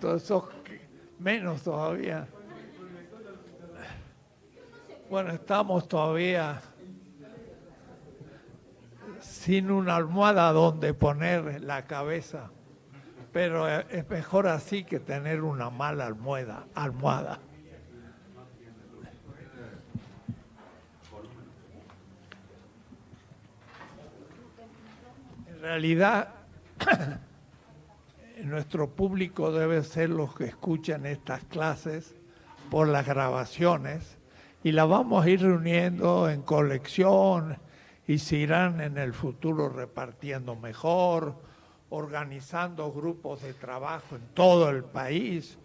entonces sos menos todavía. Bueno, estamos todavía sin una almohada donde poner la cabeza, pero es mejor así que tener una mala almohada. En realidad, nuestro público debe ser los que escuchan estas clases por las grabaciones y las vamos a ir reuniendo en colección y se irán en el futuro repartiendo mejor, organizando grupos de trabajo en todo el país,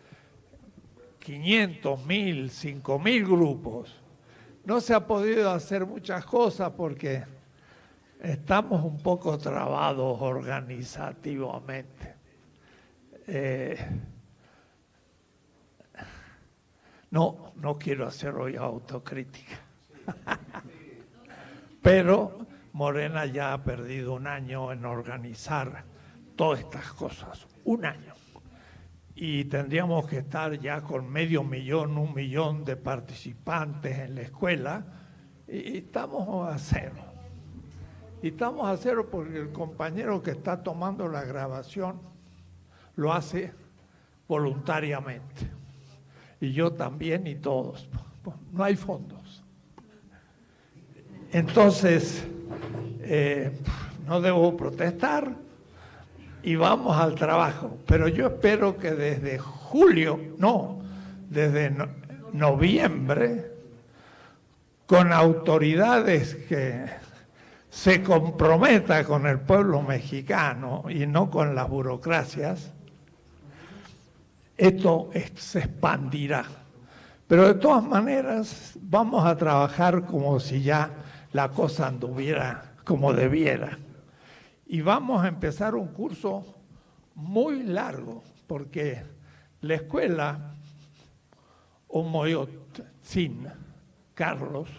500, 1000, 5000 grupos. No se ha podido hacer muchas cosas porque estamos un poco trabados organizativamente. No quiero hacer hoy autocrítica. Pero Morena ya ha perdido un año en organizar todas estas cosas. Un año. Y tendríamos que estar ya con 500.000, 1 millón de participantes en la escuela. Y estamos a cero. Y estamos a cero porque el compañero que está tomando la grabación lo hace voluntariamente. Y yo también y todos. No hay fondos. Entonces, no debo protestar y vamos al trabajo. Pero yo espero que desde desde noviembre, con autoridades que se comprometa con el pueblo mexicano y no con las burocracias, esto se expandirá. Pero de todas maneras vamos a trabajar como si ya la cosa anduviera como debiera. Y vamos a empezar un curso muy largo, porque la escuela Omoyotzin, Carlos,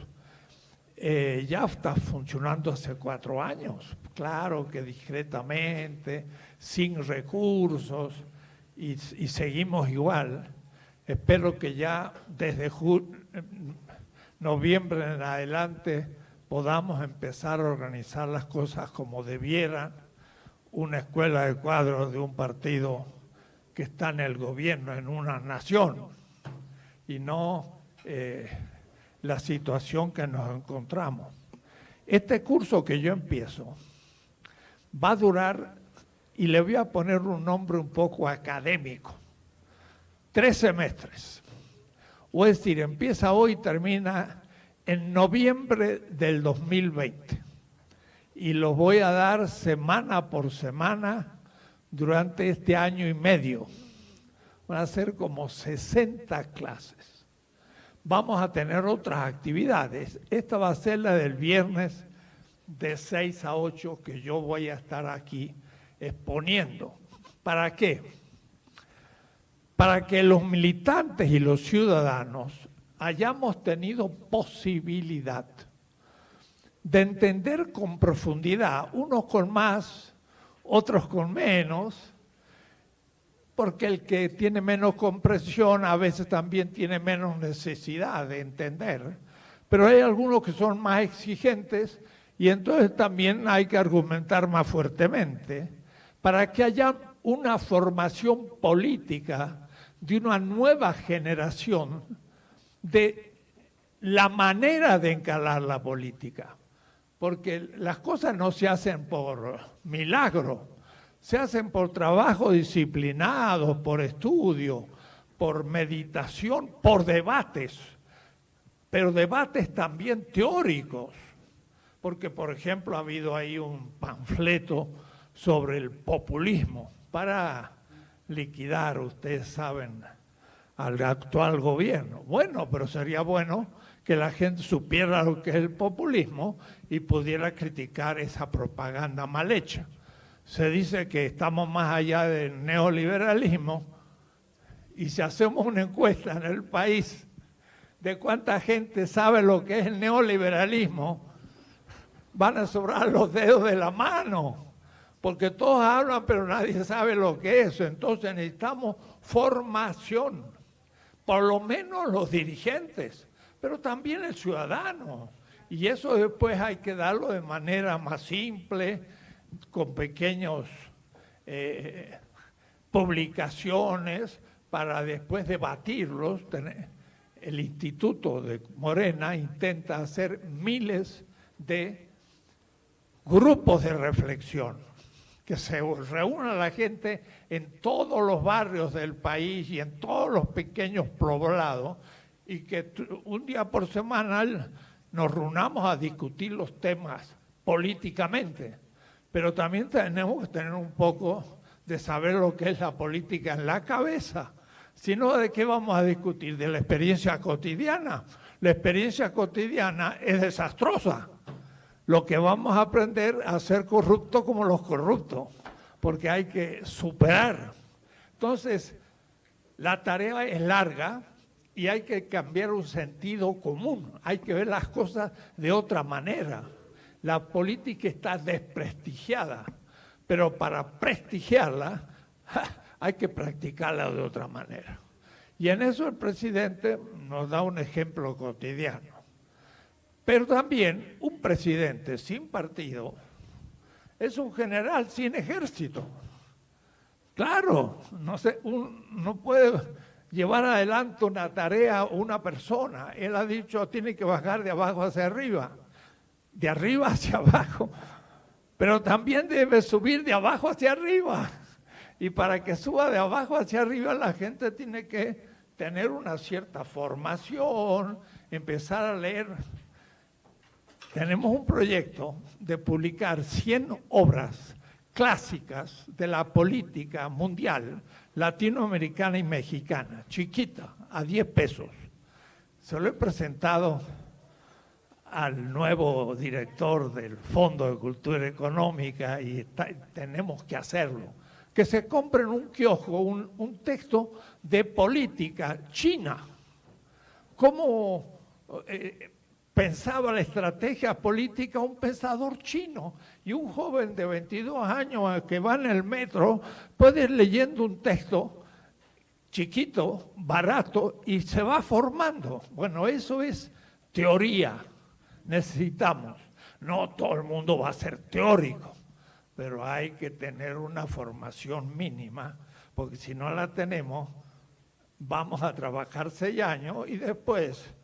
ya está funcionando hace 4 años. Claro que discretamente, sin recursos, y seguimos igual. Espero que ya desde noviembre en adelante podamos empezar a organizar las cosas como debieran. Una escuela de cuadros de un partido que está en el gobierno, en una nación, y no la situación que nos encontramos. Este curso que yo empiezo va a durar, y le voy a poner un nombre un poco académico, 3 semestres. O es decir, empieza hoy y termina en noviembre del 2020. Y los voy a dar semana por semana durante este año y medio. Van a ser como 60 clases. Vamos a tener otras actividades. Esta va a ser la del viernes de 6 a 8 que yo voy a estar aquí exponiendo. ¿Para qué? Para que los militantes y los ciudadanos hayamos tenido posibilidad de entender con profundidad, unos con más, otros con menos, porque el que tiene menos comprensión a veces también tiene menos necesidad de entender, pero hay algunos que son más exigentes y entonces también hay que argumentar más fuertemente para que haya una formación política de una nueva generación de la manera de encarar la política. Porque las cosas no se hacen por milagro, se hacen por trabajo disciplinado, por estudio, por meditación, por debates, pero debates también teóricos. Porque, por ejemplo, ha habido ahí un panfleto sobre el populismo para liquidar, ustedes saben, al actual gobierno. Bueno, pero sería bueno que la gente supiera lo que es el populismo y pudiera criticar esa propaganda mal hecha. Se dice que estamos más allá del neoliberalismo y si hacemos una encuesta en el país de cuánta gente sabe lo que es el neoliberalismo, van a sobrar los dedos de la mano, porque todos hablan pero nadie sabe lo que es. Entonces necesitamos formación, por lo menos los dirigentes, pero también el ciudadano. Y eso después hay que darlo de manera más simple, con pequeños publicaciones, para después debatirlos. El Instituto de Morena intenta hacer miles de grupos de reflexión, que se reúna la gente en todos los barrios del país y en todos los pequeños poblados, y que un día por semana nos reunamos a discutir los temas políticamente. Pero también tenemos que tener un poco de saber lo que es la política en la cabeza. Si no, ¿de qué vamos a discutir? ¿De la experiencia cotidiana? La experiencia cotidiana es desastrosa. Lo que vamos a aprender a ser corruptos como los corruptos, porque hay que superar. Entonces, la tarea es larga y hay que cambiar un sentido común. Hay que ver las cosas de otra manera. La política está desprestigiada, pero para prestigiarla hay que practicarla de otra manera. Y en eso el presidente nos da un ejemplo cotidiano. Pero también un presidente sin partido es un general sin ejército. Claro, no puede llevar adelante una tarea una persona. Él ha dicho, tiene que bajar de abajo hacia arriba, de arriba hacia abajo, pero también debe subir de abajo hacia arriba. Y para que suba de abajo hacia arriba, la gente tiene que tener una cierta formación, empezar a leer. Tenemos un proyecto de publicar 100 obras clásicas de la política mundial, latinoamericana y mexicana, chiquita, a 10 pesos. Se lo he presentado al nuevo director del Fondo de Cultura Económica y tenemos que hacerlo. Que se compre en un kiosco un texto de política china. ¿Cómo pensaba la estrategia política un pensador chino? Y un joven de 22 años que va en el metro puede ir leyendo un texto chiquito, barato, y se va formando. Bueno, eso es teoría. Necesitamos. No todo el mundo va a ser teórico, pero hay que tener una formación mínima, porque si no la tenemos, vamos a trabajar 6 años y después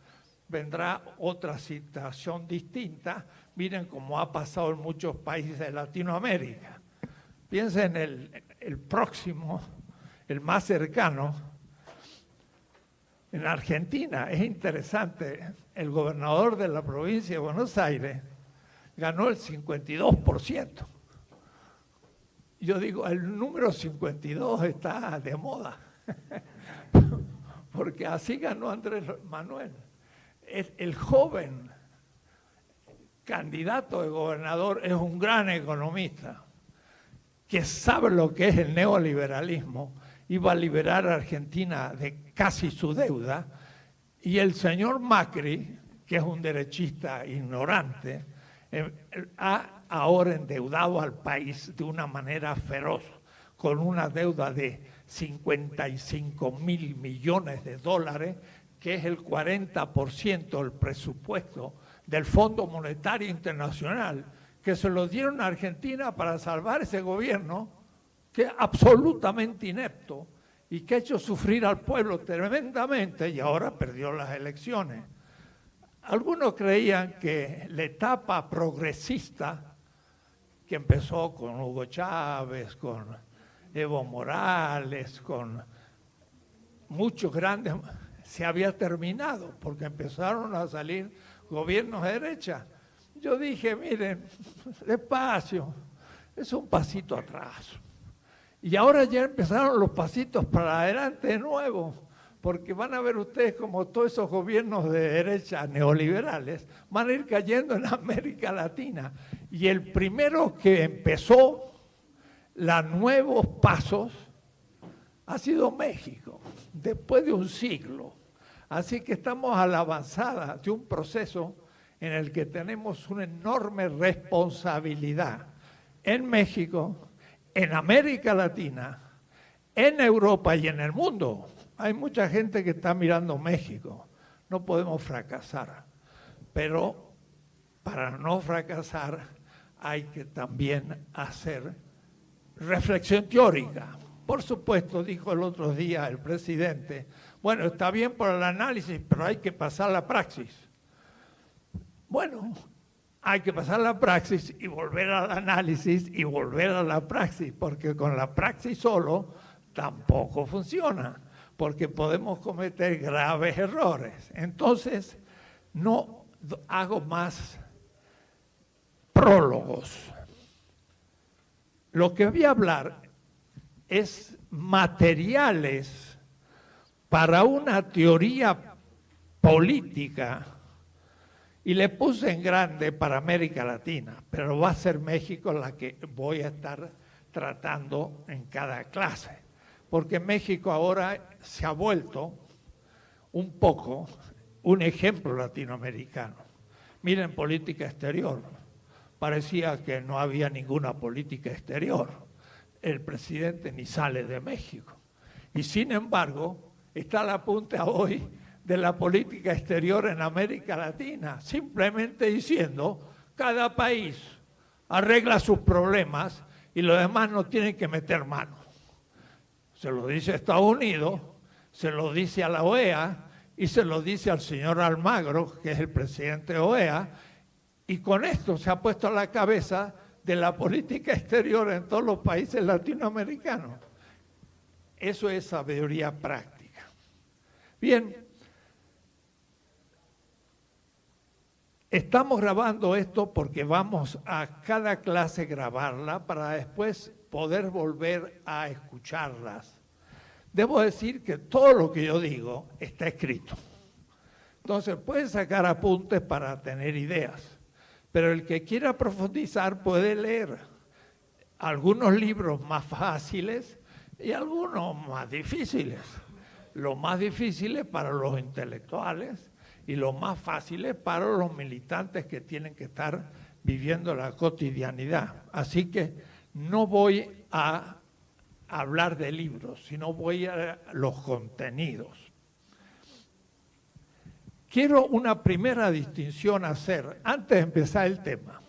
vendrá otra situación distinta. Miren cómo ha pasado en muchos países de Latinoamérica. Piensen en el próximo, el más cercano, en Argentina. Es interesante, el gobernador de la provincia de Buenos Aires ganó el 52%. Yo digo, el número 52 está de moda, porque así ganó Andrés Manuel. El joven candidato de gobernador es un gran economista, que sabe lo que es el neoliberalismo, iba a liberar a Argentina de casi su deuda, y el señor Macri, que es un derechista ignorante, ha ahora endeudado al país de una manera feroz, con una deuda de 55.000 millones de dólares, que es el 40% del presupuesto del Fondo Monetario Internacional, que se lo dieron a Argentina para salvar ese gobierno, que es absolutamente inepto y que ha hecho sufrir al pueblo tremendamente y ahora perdió las elecciones. Algunos creían que la etapa progresista, que empezó con Hugo Chávez, con Evo Morales, con muchos grandes, se había terminado, porque empezaron a salir gobiernos de derecha. Yo dije, miren, despacio, es un pasito atrás. Y ahora ya empezaron los pasitos para adelante de nuevo, porque van a ver ustedes como todos esos gobiernos de derecha neoliberales van a ir cayendo en América Latina. Y el primero que empezó los nuevos pasos ha sido México, después de un siglo. Así que estamos a la avanzada de un proceso en el que tenemos una enorme responsabilidad en México, en América Latina, en Europa y en el mundo. Hay mucha gente que está mirando México. No podemos fracasar, pero para no fracasar hay que también hacer reflexión teórica. Por supuesto, dijo el otro día el presidente, bueno, está bien por el análisis, pero hay que pasar la praxis. Bueno, hay que pasar la praxis y volver al análisis y volver a la praxis, porque con la praxis solo tampoco funciona, porque podemos cometer graves errores. Entonces, no hago más prólogos. Lo que voy a hablar es materiales para una teoría política, y le puse en grande para América Latina, pero va a ser México la que voy a estar tratando en cada clase, porque México ahora se ha vuelto un poco un ejemplo latinoamericano. Miren política exterior, parecía que no había ninguna política exterior, el presidente ni sale de México, y sin embargo está a la punta hoy de la política exterior en América Latina, simplemente diciendo cada país arregla sus problemas y los demás no tienen que meter mano. Se lo dice a Estados Unidos, se lo dice a la OEA y se lo dice al señor Almagro, que es el presidente de OEA, y con esto se ha puesto a la cabeza de la política exterior en todos los países latinoamericanos. Eso es sabiduría práctica. Bien, estamos grabando esto porque vamos a cada clase grabarla para después poder volver a escucharlas. Debo decir que todo lo que yo digo está escrito. Entonces pueden sacar apuntes para tener ideas, pero el que quiera profundizar puede leer algunos libros más fáciles y algunos más difíciles. Los más difíciles para los intelectuales y los más fáciles para los militantes que tienen que estar viviendo la cotidianidad. Así que no voy a hablar de libros, sino voy a los contenidos. Quiero una primera distinción hacer antes de empezar el tema.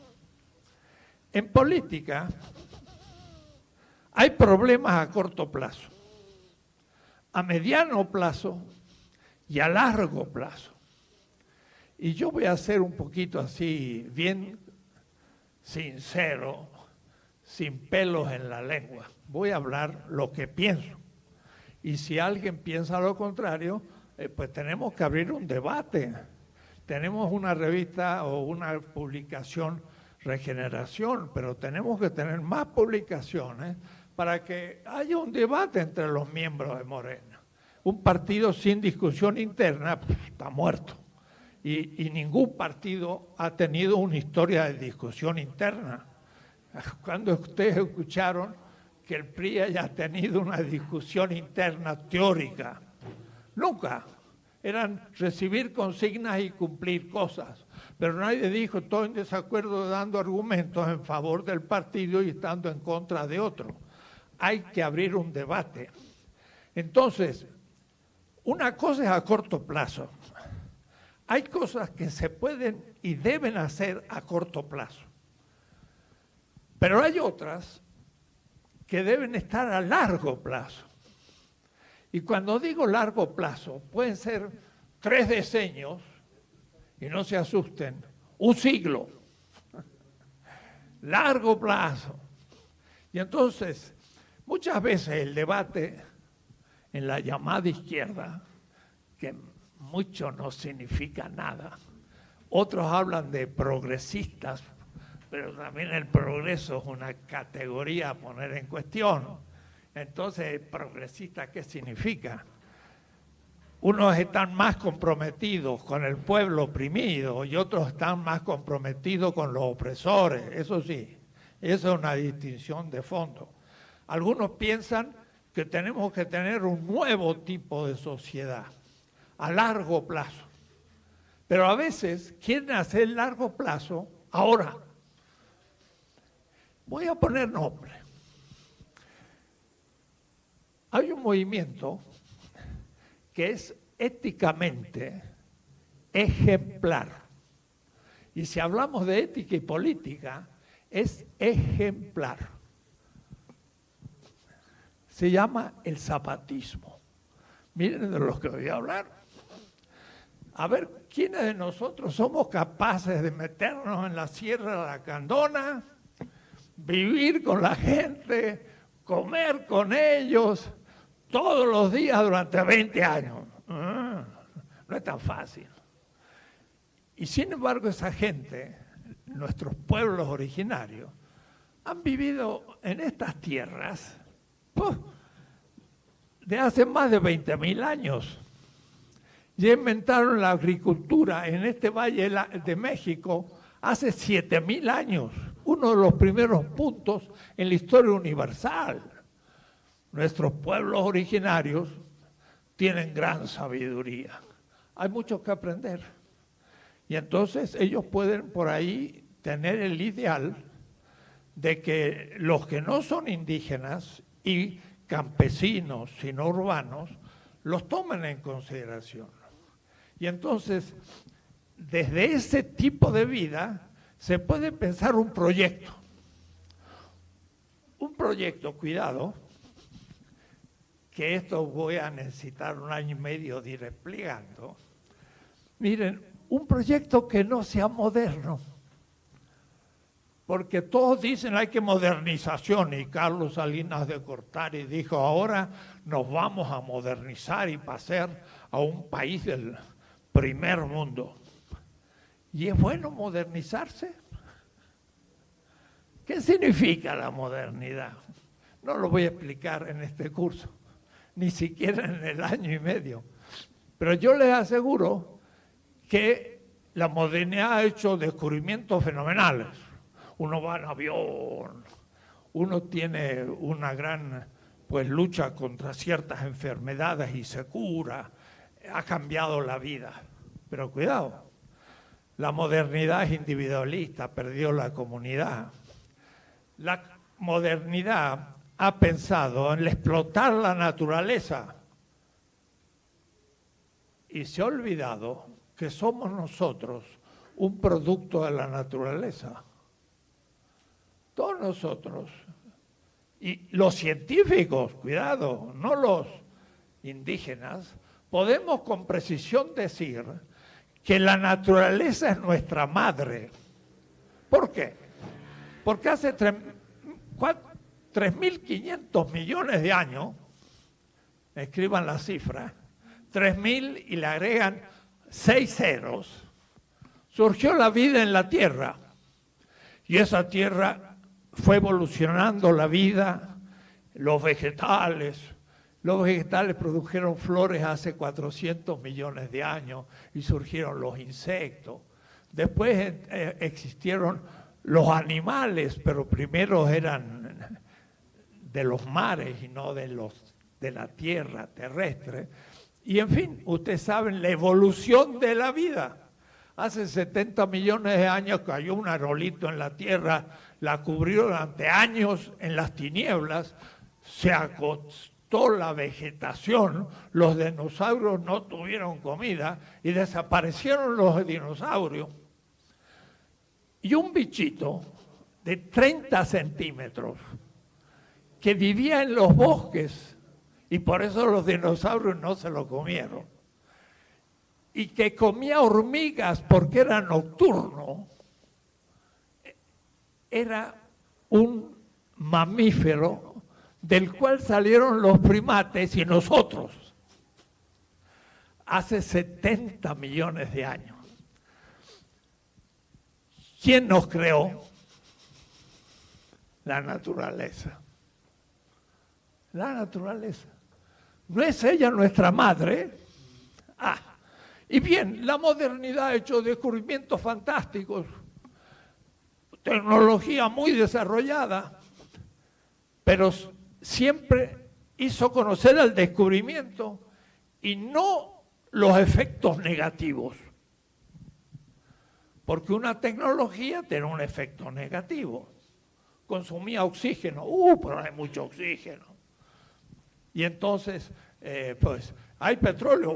En política hay problemas a corto plazo, a mediano plazo y a largo plazo. Y yo voy a ser un poquito así, bien sincero, sin pelos en la lengua. Voy a hablar lo que pienso. Y si alguien piensa lo contrario, pues tenemos que abrir un debate. Tenemos una revista o una publicación Regeneración, pero tenemos que tener más publicaciones para que haya un debate entre los miembros de Morena. Un partido sin discusión interna está muerto. Y ningún partido ha tenido una historia de discusión interna. Cuando ustedes escucharon que el PRI haya tenido una discusión interna teórica, nunca. Eran recibir consignas y cumplir cosas. Pero nadie dijo, estoy en desacuerdo dando argumentos en favor del partido y estando en contra de otro. Hay que abrir un debate. Entonces, una cosa es a corto plazo. Hay cosas que se pueden y deben hacer a corto plazo. Pero hay otras que deben estar a largo plazo. Y cuando digo largo plazo, pueden ser 3 decenios, y no se asusten, un siglo. Largo plazo. Y entonces, muchas veces el debate en la llamada izquierda, que mucho no significa nada, otros hablan de progresistas, pero también el progreso es una categoría a poner en cuestión. Entonces, progresista, ¿qué significa? Unos están más comprometidos con el pueblo oprimido y otros están más comprometidos con los opresores. Eso sí, eso es una distinción de fondo. Algunos piensan que tenemos que tener un nuevo tipo de sociedad a largo plazo. Pero a veces quieren hacer largo plazo ahora. Voy a poner nombre. Hay un movimiento que es éticamente ejemplar. Y si hablamos de ética y política, es ejemplar. Se llama el zapatismo. Miren de los que voy a hablar. A ver, ¿quiénes de nosotros somos capaces de meternos en la Sierra de la Candona, vivir con la gente, comer con ellos todos los días durante 20 años? No es tan fácil. Y sin embargo, esa gente, nuestros pueblos originarios, han vivido en estas tierras de hace más de 20.000 años. Ya inventaron la agricultura en este valle de México hace 7.000 años, uno de los primeros puntos en la historia universal. Nuestros pueblos originarios tienen gran sabiduría. Hay mucho que aprender. Y entonces ellos pueden por ahí tener el ideal de que los que no son indígenas y campesinos, sino urbanos, los tomen en consideración. Y entonces, desde ese tipo de vida, se puede pensar un proyecto. Un proyecto, cuidado, que esto voy a necesitar 1 año y medio de ir explicando. Miren, un proyecto que no sea moderno. Porque todos dicen hay que modernización, y Carlos Salinas de Gortari dijo, ahora nos vamos a modernizar y pasar a un país del primer mundo. ¿Y es bueno modernizarse? ¿Qué significa la modernidad? No lo voy a explicar en este curso, ni siquiera en el 1 año y medio. Pero yo les aseguro que la modernidad ha hecho descubrimientos fenomenales. Uno va en avión, uno tiene una gran lucha contra ciertas enfermedades y se cura, ha cambiado la vida. Pero cuidado, la modernidad es individualista, perdió la comunidad. La modernidad ha pensado en explotar la naturaleza y se ha olvidado que somos nosotros un producto de la naturaleza. Todos nosotros, y los científicos, cuidado, no los indígenas, podemos con precisión decir que la naturaleza es nuestra madre. ¿Por qué? Porque hace 3.500 millones de años, escriban la cifra, 3.000 y le agregan 6 ceros, surgió la vida en la Tierra. Y esa Tierra fue evolucionando la vida, los vegetales produjeron flores hace 400 millones de años y surgieron los insectos. Después existieron los animales, pero primero eran de los mares y no de la tierra terrestre. Y en fin, ustedes saben la evolución de la vida. Hace 70 millones de años cayó un aerolito en la Tierra, la cubrió durante años en las tinieblas, se acostó la vegetación, los dinosaurios no tuvieron comida y desaparecieron los dinosaurios. Y un bichito de 30 centímetros que vivía en los bosques, y por eso los dinosaurios no se lo comieron, y que comía hormigas porque era nocturno, era un mamífero del cual salieron los primates y nosotros hace 70 millones de años. ¿Quién nos creó? La naturaleza. La naturaleza. ¿No es ella nuestra madre? Y bien, la modernidad ha hecho descubrimientos fantásticos, tecnología muy desarrollada, pero siempre hizo conocer el descubrimiento y no los efectos negativos. Porque una tecnología tiene un efecto negativo. Consumía oxígeno, pero hay mucho oxígeno. Y entonces, pues, hay petróleo,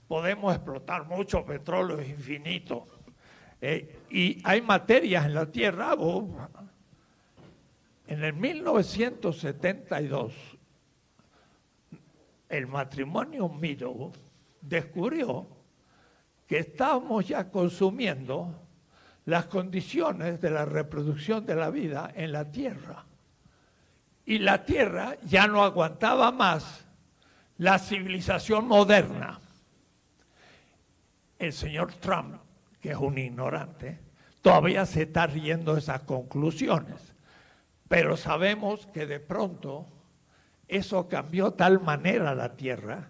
podemos explotar mucho petróleo, es infinito. Y hay materias en la Tierra. En el 1972, el matrimonio Meadow descubrió que estábamos ya consumiendo las condiciones de la reproducción de la vida en la Tierra. Y la Tierra ya no aguantaba más la civilización moderna. El señor Trump, que es un ignorante, todavía se está riendo de esas conclusiones. Pero sabemos que de pronto eso cambió tal manera la Tierra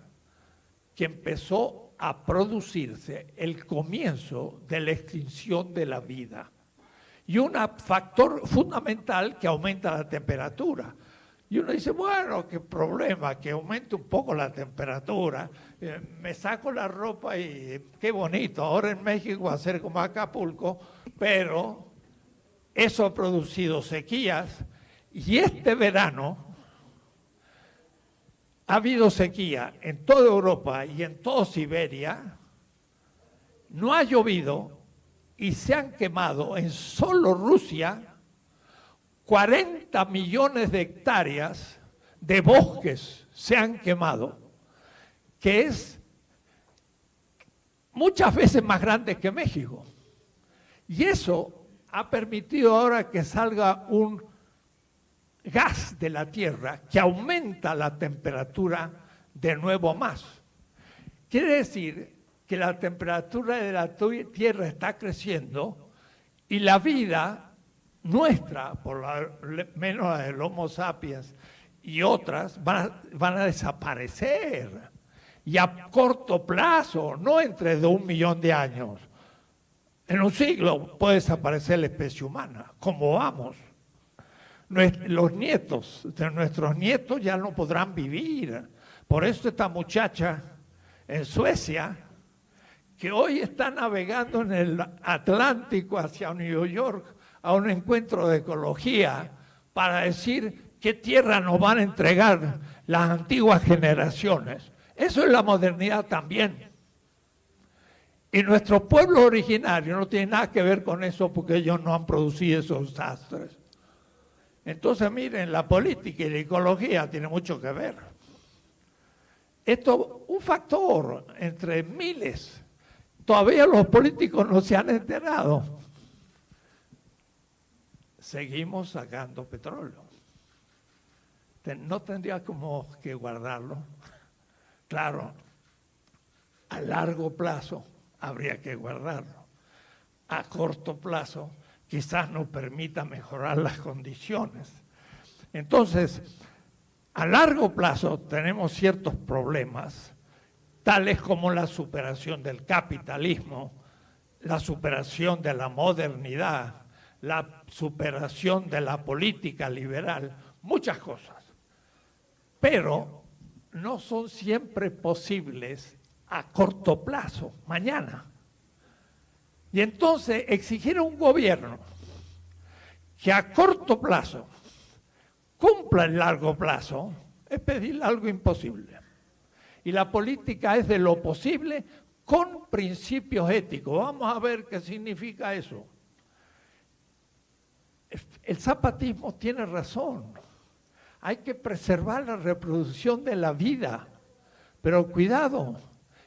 que empezó a producirse el comienzo de la extinción de la vida. Y un factor fundamental que aumenta la temperatura. Y uno dice, bueno, qué problema, que aumente un poco la temperatura. Me saco la ropa y qué bonito, ahora en México va a ser como Acapulco, pero eso ha producido sequías. Y este verano ha habido sequía en toda Europa y en toda Siberia, no ha llovido y se han quemado en solo Rusia 40 millones de hectáreas de bosques se han quemado, que es muchas veces más grande que México. Y eso ha permitido ahora que salga un gas de la Tierra que aumenta la temperatura de nuevo más. Quiere decir que la temperatura de la Tierra está creciendo y la vida nuestra, por lo menos la del Homo sapiens y otras, van a desaparecer. Y a corto plazo, no entre de 1 millón de años. En un siglo puede desaparecer la especie humana, como vamos. Los nietos de nuestros nietos ya no podrán vivir. Por eso esta muchacha en Suecia, que hoy está navegando en el Atlántico hacia New York a un encuentro de ecología para decir qué tierra nos van a entregar las antiguas generaciones. Eso es la modernidad también. Y nuestro pueblo originario no tiene nada que ver con eso porque ellos no han producido esos desastres. Entonces, miren, la política y la ecología tienen mucho que ver. Esto, un factor entre miles. Todavía los políticos no se han enterado. Seguimos sacando petróleo. ¿No tendría como que guardarlo? Claro, a largo plazo habría que guardarlo. A corto plazo quizás nos permita mejorar las condiciones. Entonces, a largo plazo tenemos ciertos problemas, tales como la superación del capitalismo, la superación de la modernidad, la superación de la política liberal, muchas cosas. Pero no son siempre posibles a corto plazo, mañana. Y entonces exigir a un gobierno que a corto plazo cumpla el largo plazo es pedirle algo imposible. Y la política es de lo posible con principios éticos. Vamos a ver qué significa eso. El zapatismo tiene razón. Hay que preservar la reproducción de la vida. Pero cuidado,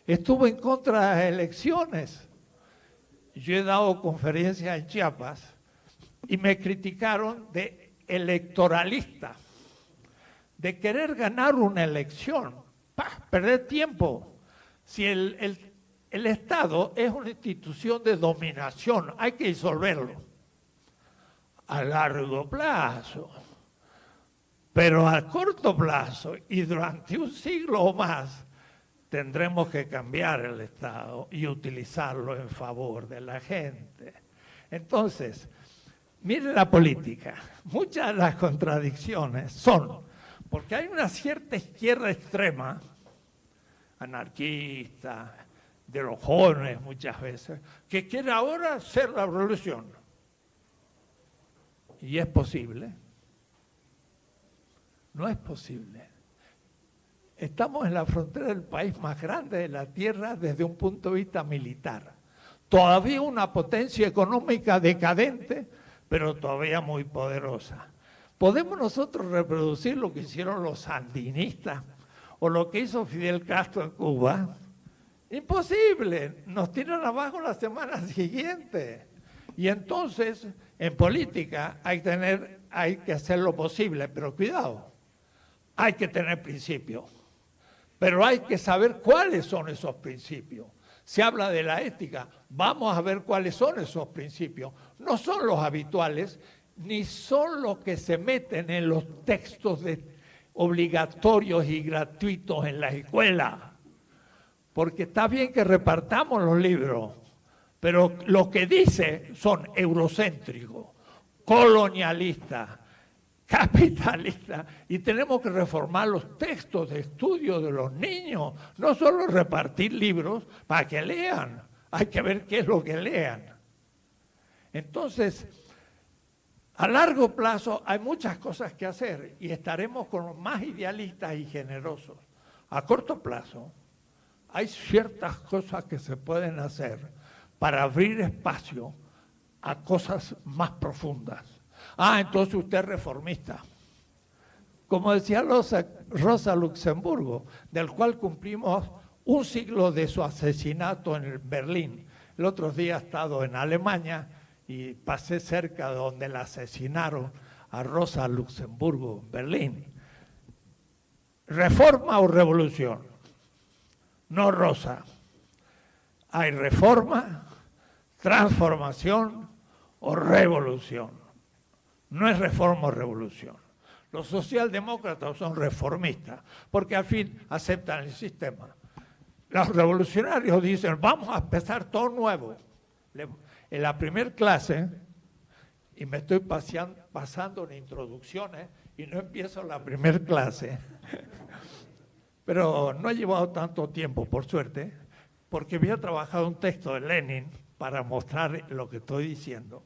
estuvo en contra de las elecciones. Yo he dado conferencias en Chiapas y me criticaron de electoralista, de querer ganar una elección, perder tiempo. Si el Estado es una institución de dominación, hay que disolverlo a largo plazo. Pero a corto plazo y durante un siglo o más, tendremos que cambiar el Estado y utilizarlo en favor de la gente. Entonces, miren la política. Muchas de las contradicciones son porque hay una cierta izquierda extrema, anarquista, de los jóvenes muchas veces, que quiere ahora hacer la revolución. Y es posible. No es posible. estamos en la frontera del país más grande de la Tierra desde un punto de vista militar. Todavía una potencia económica decadente, pero todavía muy poderosa. ¿Podemos nosotros reproducir lo que hicieron los sandinistas o lo que hizo Fidel Castro en Cuba? Imposible, nos tiran abajo la semana siguiente. Y entonces, en política hay que hacer lo posible, pero cuidado, hay que tener principios. Pero hay que saber cuáles son esos principios. Se habla de la ética, vamos a ver cuáles son esos principios. No son los habituales, ni son los que se meten en los textos obligatorios y gratuitos en la escuela. Porque está bien que repartamos los libros, pero lo que dice son eurocéntricos, colonialistas, capitalistas, y tenemos que reformar los textos de estudio de los niños, no solo repartir libros para que lean, hay que ver qué es lo que lean. Entonces, a largo plazo hay muchas cosas que hacer y estaremos con los más idealistas y generosos. A corto plazo, hay ciertas cosas que se pueden hacer para abrir espacio a cosas más profundas. Entonces usted es reformista. Como decía Rosa Luxemburgo, del cual cumplimos un siglo de su asesinato en Berlín. El otro día he estado en Alemania y pasé cerca de donde la asesinaron a Rosa Luxemburgo, en Berlín. ¿Reforma o revolución? No, Rosa. Hay reforma, transformación o revolución. No es reforma o revolución. Los socialdemócratas son reformistas porque al fin aceptan el sistema. Los revolucionarios dicen, vamos a empezar todo nuevo. En la primera clase, y me estoy pasando en introducciones y no empiezo la primera clase, pero no ha llevado tanto tiempo, por suerte, porque había trabajado un texto de Lenin para mostrar lo que estoy diciendo.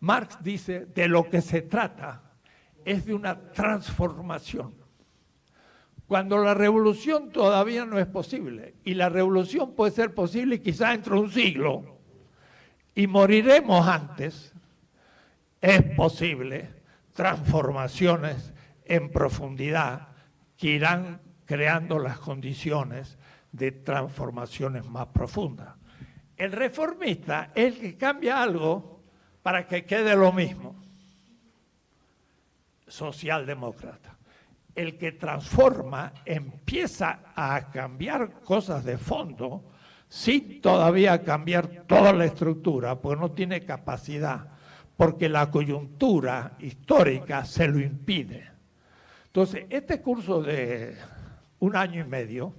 Marx dice, de lo que se trata es de una transformación. Cuando la revolución todavía no es posible, y la revolución puede ser posible quizá dentro de un siglo, y moriremos antes, es posible transformaciones en profundidad que irán creando las condiciones de transformaciones más profundas. El reformista es el que cambia algo para que quede lo mismo. Socialdemócrata. El que transforma empieza a cambiar cosas de fondo sin todavía cambiar toda la estructura, porque no tiene capacidad, porque la coyuntura histórica se lo impide. Entonces, este curso de 1 año y medio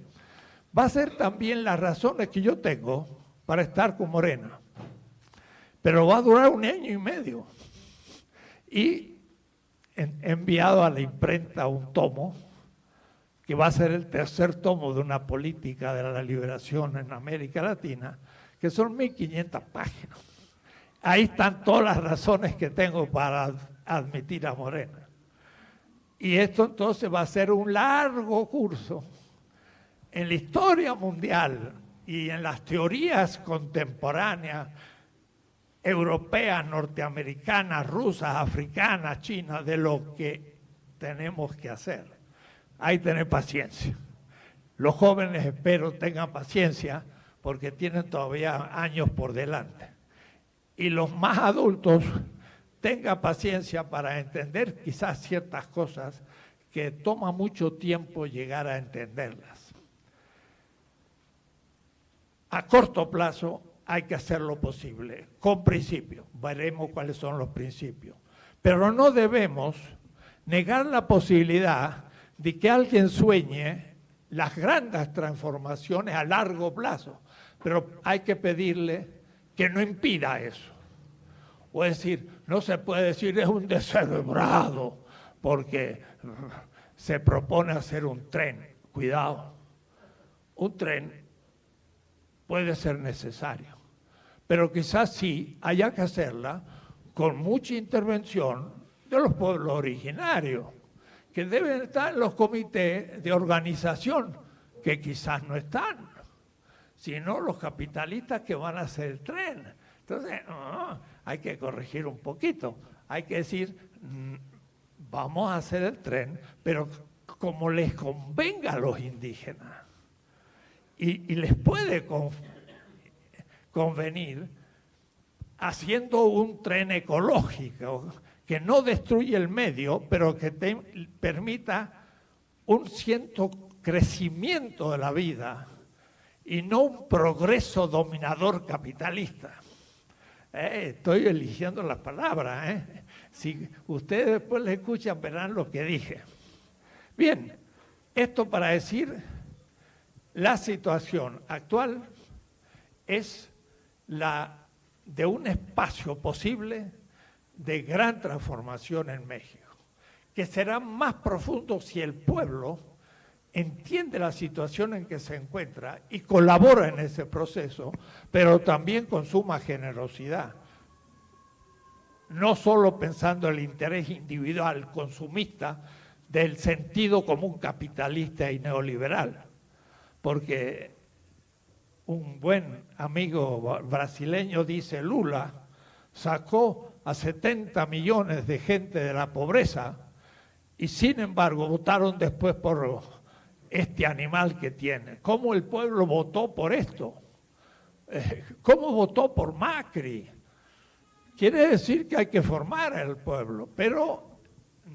va a ser también las razones que yo tengo para estar con Morena. Pero va a durar 1 año y medio. Y he enviado a la imprenta un tomo, que va a ser el 3er tomo de una política de la liberación en América Latina, que son 1500 páginas. Ahí están todas las razones que tengo para admitir a Morena. Y esto entonces va a ser un largo curso en la historia mundial y en las teorías contemporáneas europeas, norteamericanas, rusas, africanas, chinas, de lo que tenemos que hacer. Hay que tener paciencia. Los jóvenes espero tengan paciencia porque tienen todavía años por delante. Y los más adultos tengan paciencia para entender quizás ciertas cosas que toma mucho tiempo llegar a entenderlas. A corto plazo hay que hacer lo posible, con principios. Veremos cuáles son los principios. Pero no debemos negar la posibilidad de que alguien sueñe las grandes transformaciones a largo plazo. Pero hay que pedirle que no impida eso. O es decir, no se puede decir es un descerebrado porque se propone hacer un tren. Cuidado, un tren puede ser necesario, pero quizás sí haya que hacerla con mucha intervención que los pueblos originarios, que deben estar en los comités de organización, que quizás no están, sino los capitalistas que van a hacer el tren. Entonces, hay que corregir un poquito. Hay que decir, vamos a hacer el tren, pero como les convenga a los indígenas. Y les puede convenir haciendo un tren ecológico que no destruye el medio, pero que te permita un cierto crecimiento de la vida y no un progreso dominador capitalista. Estoy eligiendo las palabras. Si ustedes después le escuchan, verán lo que dije. Bien, esto para decir, la situación actual es la de un espacio posible de gran transformación en México, que será más profundo si el pueblo entiende la situación en que se encuentra y colabora en ese proceso, pero también con suma generosidad. No solo pensando en el interés individual consumista del sentido común capitalista y neoliberal, porque un buen amigo brasileño dice, Lula sacó a 70 millones de gente de la pobreza y sin embargo votaron después por este animal que tiene. ¿Cómo el pueblo votó por esto? ¿Cómo votó por Macri? Quiere decir que hay que formar al pueblo, pero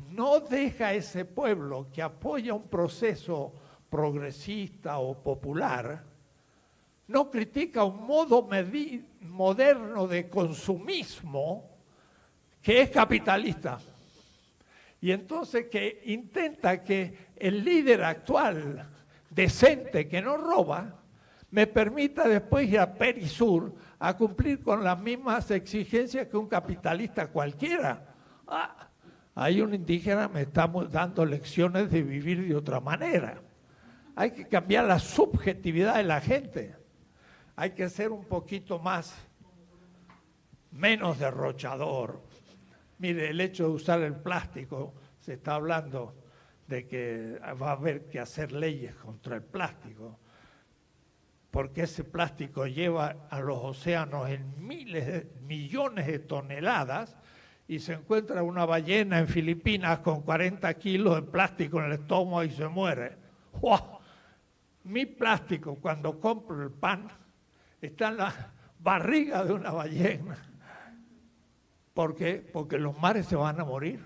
no deja ese pueblo que apoya un proceso progresista o popular, no critica un modo moderno de consumismo que es capitalista. Y entonces que intenta que el líder actual, decente, que no roba, me permita después ir a Perisur a cumplir con las mismas exigencias que un capitalista cualquiera. Hay un indígena me está dando lecciones de vivir de otra manera. Hay que cambiar la subjetividad de la gente. Hay que ser un poquito menos derrochador. Mire, el hecho de usar el plástico, se está hablando de que va a haber que hacer leyes contra el plástico, porque ese plástico lleva a los océanos en millones de toneladas y se encuentra una ballena en Filipinas con 40 kilos de plástico en el estómago y se muere. ¡Wow! Mi plástico, cuando compro el pan, está en la barriga de una ballena. ¿Por qué? Porque los mares se van a morir.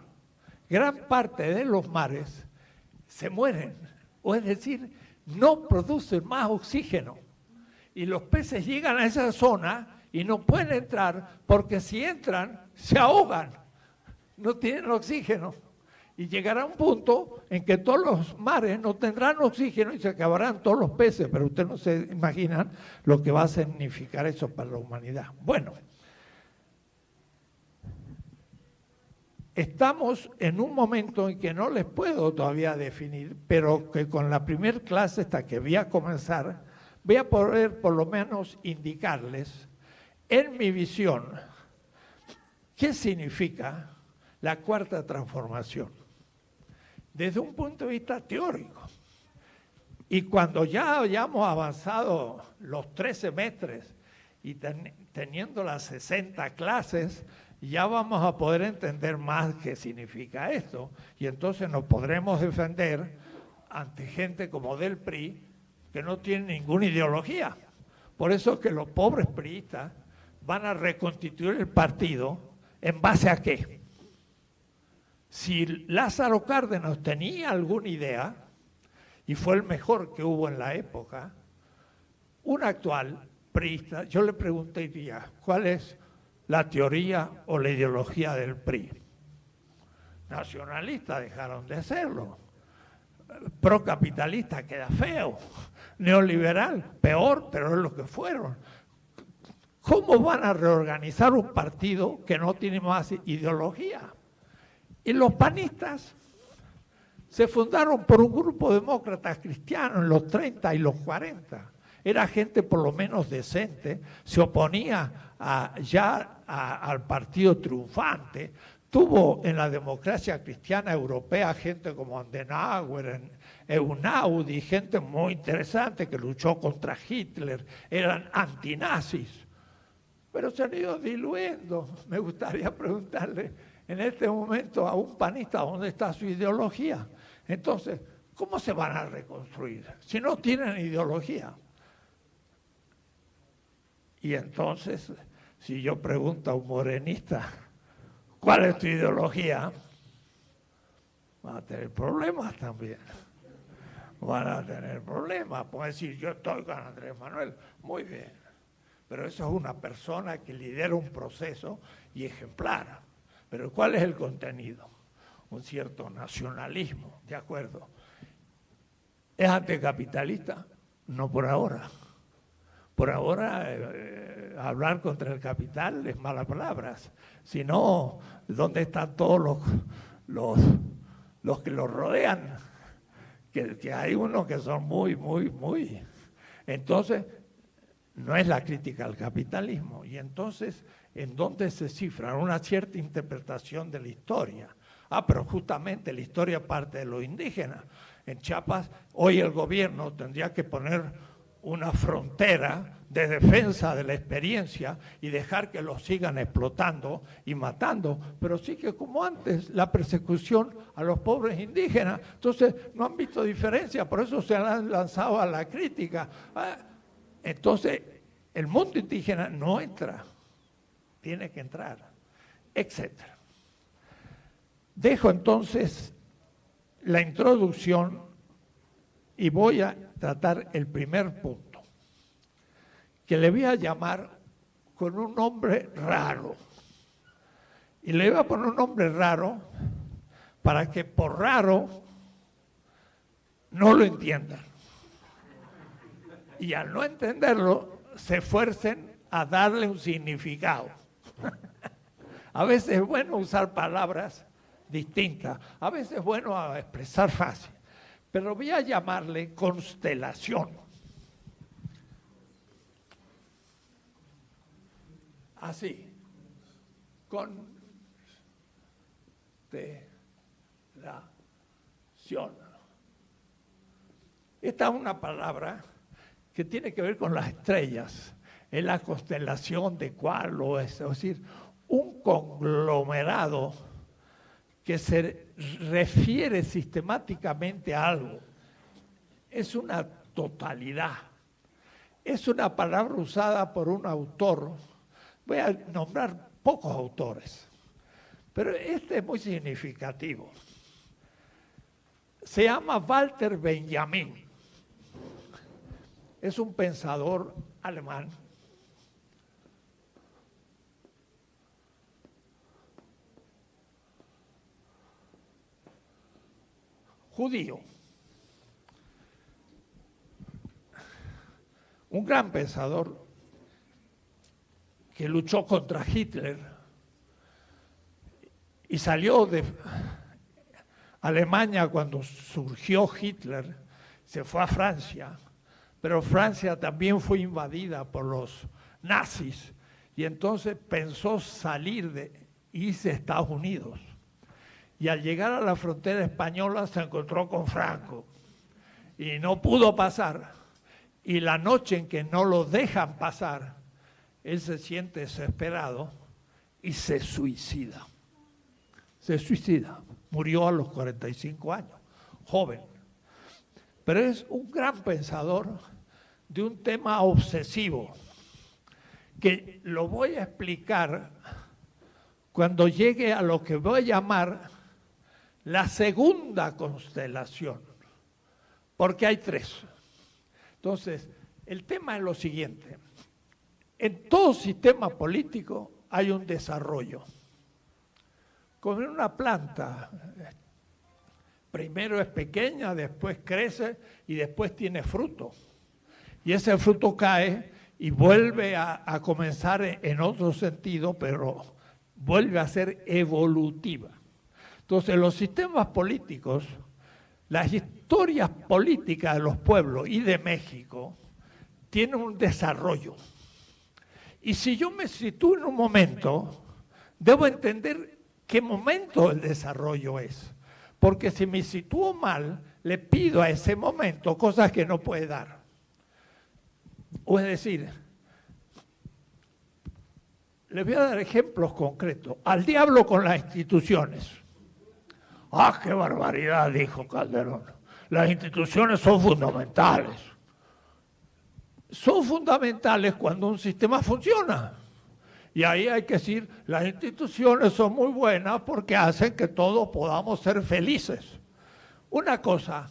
Gran parte de los mares se mueren, o es decir, no producen más oxígeno. Y los peces llegan a esa zona y no pueden entrar porque si entran se ahogan, no tienen oxígeno. Y llegará un punto en que todos los mares no tendrán oxígeno y se acabarán todos los peces, pero ustedes no se imaginan lo que va a significar eso para la humanidad. Bueno, estamos en un momento en que no les puedo todavía definir, pero que con la primera clase hasta que voy a comenzar, voy a poder por lo menos indicarles en mi visión qué significa la cuarta transformación desde un punto de vista teórico. Y cuando ya hayamos avanzado los 3 semestres y teniendo las 60 clases, ya vamos a poder entender más qué significa esto. Y entonces nos podremos defender ante gente como del PRI, que no tiene ninguna ideología. Por eso es que los pobres priistas van a reconstituir el partido ¿en base a qué? Si Lázaro Cárdenas tenía alguna idea, y fue el mejor que hubo en la época, un actual priista, yo le preguntaría, ¿cuál es la teoría o la ideología del PRI? Nacionalista dejaron de serlo. Procapitalista queda feo. Neoliberal, peor, pero es lo que fueron. ¿Cómo van a reorganizar un partido que no tiene más ideología? Y los panistas se fundaron por un grupo de demócratas cristianos en los 30 y los 40. Era gente por lo menos decente, se oponía al partido triunfante, tuvo en la democracia cristiana europea gente como Adenauer, Einaudi, gente muy interesante que luchó contra Hitler, eran antinazis, pero se han ido diluyendo. Me gustaría preguntarle en este momento a un panista dónde está su ideología. Entonces, ¿cómo se van a reconstruir si no tienen ideología? Y entonces, si yo pregunto a un morenista, ¿cuál es tu ideología? Van a tener problemas también. Van a tener problemas. Pueden decir, yo estoy con Andrés Manuel. Muy bien. Pero eso es una persona que lidera un proceso y ejemplar. Pero ¿cuál es el contenido? Un cierto nacionalismo, ¿de acuerdo? ¿Es anticapitalista? No por ahora. Por ahora, hablar contra el capital es malas palabras. Si no, ¿dónde están todos los que lo rodean? Que hay unos que son muy. Entonces, no es la crítica al capitalismo. Y entonces, ¿en dónde se cifra? Una cierta interpretación de la historia. Pero justamente la historia parte de los indígenas. En Chiapas, hoy el gobierno tendría que poner una frontera de defensa de la experiencia y dejar que los sigan explotando y matando, pero sigue como antes la persecución a los pobres indígenas. Entonces no han visto diferencia, por eso se han lanzado a la crítica. Entonces el mundo indígena no entra, tiene que entrar, etc. Dejo entonces la introducción y voy a tratar el primer punto, que le voy a llamar con un nombre raro. Y le voy a poner un nombre raro para que por raro no lo entiendan. Y al no entenderlo, se esfuercen a darle un significado. A veces es bueno usar palabras distintas, a veces es bueno expresar fácil. Pero voy a llamarle constelación. Así. Constelación. Esta es una palabra que tiene que ver con las estrellas. Es la constelación de cuál o es decir, un conglomerado que se refiere sistemáticamente a algo. Es una totalidad. Es una palabra usada por un autor. Voy a nombrar pocos autores, pero este es muy significativo. Se llama Walter Benjamin. Es un pensador alemán. Judío, un gran pensador que luchó contra Hitler y salió de Alemania cuando surgió Hitler, se fue a Francia, pero Francia también fue invadida por los nazis y entonces pensó salir de irse a Estados Unidos. Y al llegar a la frontera española se encontró con Franco y no pudo pasar. Y la noche en que no lo dejan pasar, él se siente desesperado y se suicida. Se suicida. Murió a los 45 años, joven. Pero es un gran pensador de un tema obsesivo que lo voy a explicar cuando llegue a lo que voy a llamar la segunda constelación, porque hay tres. Entonces, el tema es lo siguiente. En todo sistema político hay un desarrollo. Como en una planta, primero es pequeña, después crece y después tiene fruto. Y ese fruto cae y vuelve a comenzar en otro sentido, pero vuelve a ser evolutiva. Entonces, los sistemas políticos, las historias políticas de los pueblos y de México tienen un desarrollo. Y si yo me sitúo en un momento, debo entender qué momento el desarrollo es. Porque si me sitúo mal, le pido a ese momento cosas que no puede dar. O es decir, les voy a dar ejemplos concretos. Al diablo con las instituciones. ¡Ah, qué barbaridad!, dijo Calderón. Las instituciones son fundamentales. Son fundamentales cuando un sistema funciona. Y ahí hay que decir, las instituciones son muy buenas porque hacen que todos podamos ser felices. Una cosa,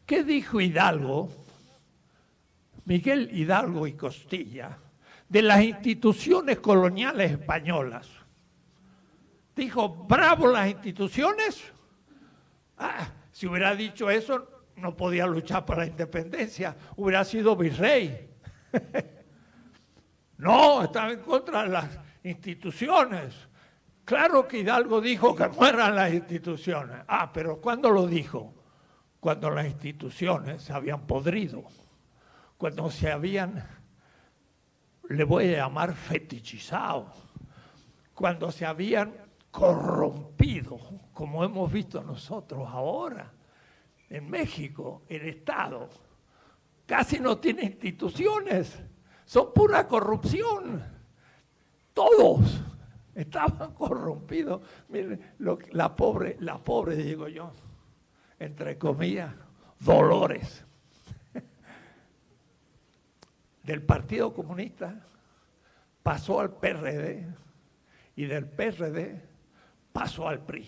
¿qué dijo Hidalgo, Miguel Hidalgo y Costilla, de las instituciones coloniales españolas? Dijo, bravo las instituciones. Si hubiera dicho eso, no podía luchar por la independencia, hubiera sido virrey. No, estaba en contra de las instituciones. Claro que Hidalgo dijo que mueran las instituciones. Pero ¿cuándo lo dijo? Cuando las instituciones se habían podrido, cuando se habían, le voy a llamar fetichizado, cuando se habían corrompido, como hemos visto nosotros ahora. En México, el Estado casi no tiene instituciones, son pura corrupción. Todos estaban corrompidos. Miren, la pobre, digo yo, entre comillas, Dolores, del Partido Comunista pasó al PRD y del PRD pasó al PRI.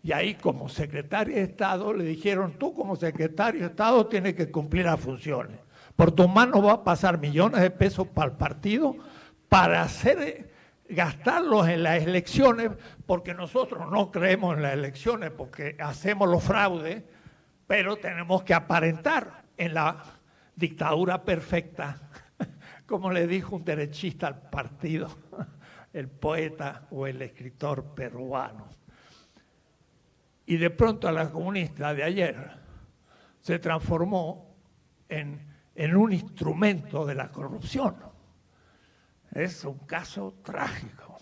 Y ahí como secretaria de Estado le dijeron, tú como secretario de Estado tienes que cumplir las funciones. Por tus manos va a pasar millones de pesos para el partido para gastarlos en las elecciones, porque nosotros no creemos en las elecciones, porque hacemos los fraudes, pero tenemos que aparentar en la dictadura perfecta, como le dijo un derechista al partido, el poeta o el escritor peruano. Y de pronto la comunista de ayer se transformó en un instrumento de la corrupción. Es un caso trágico.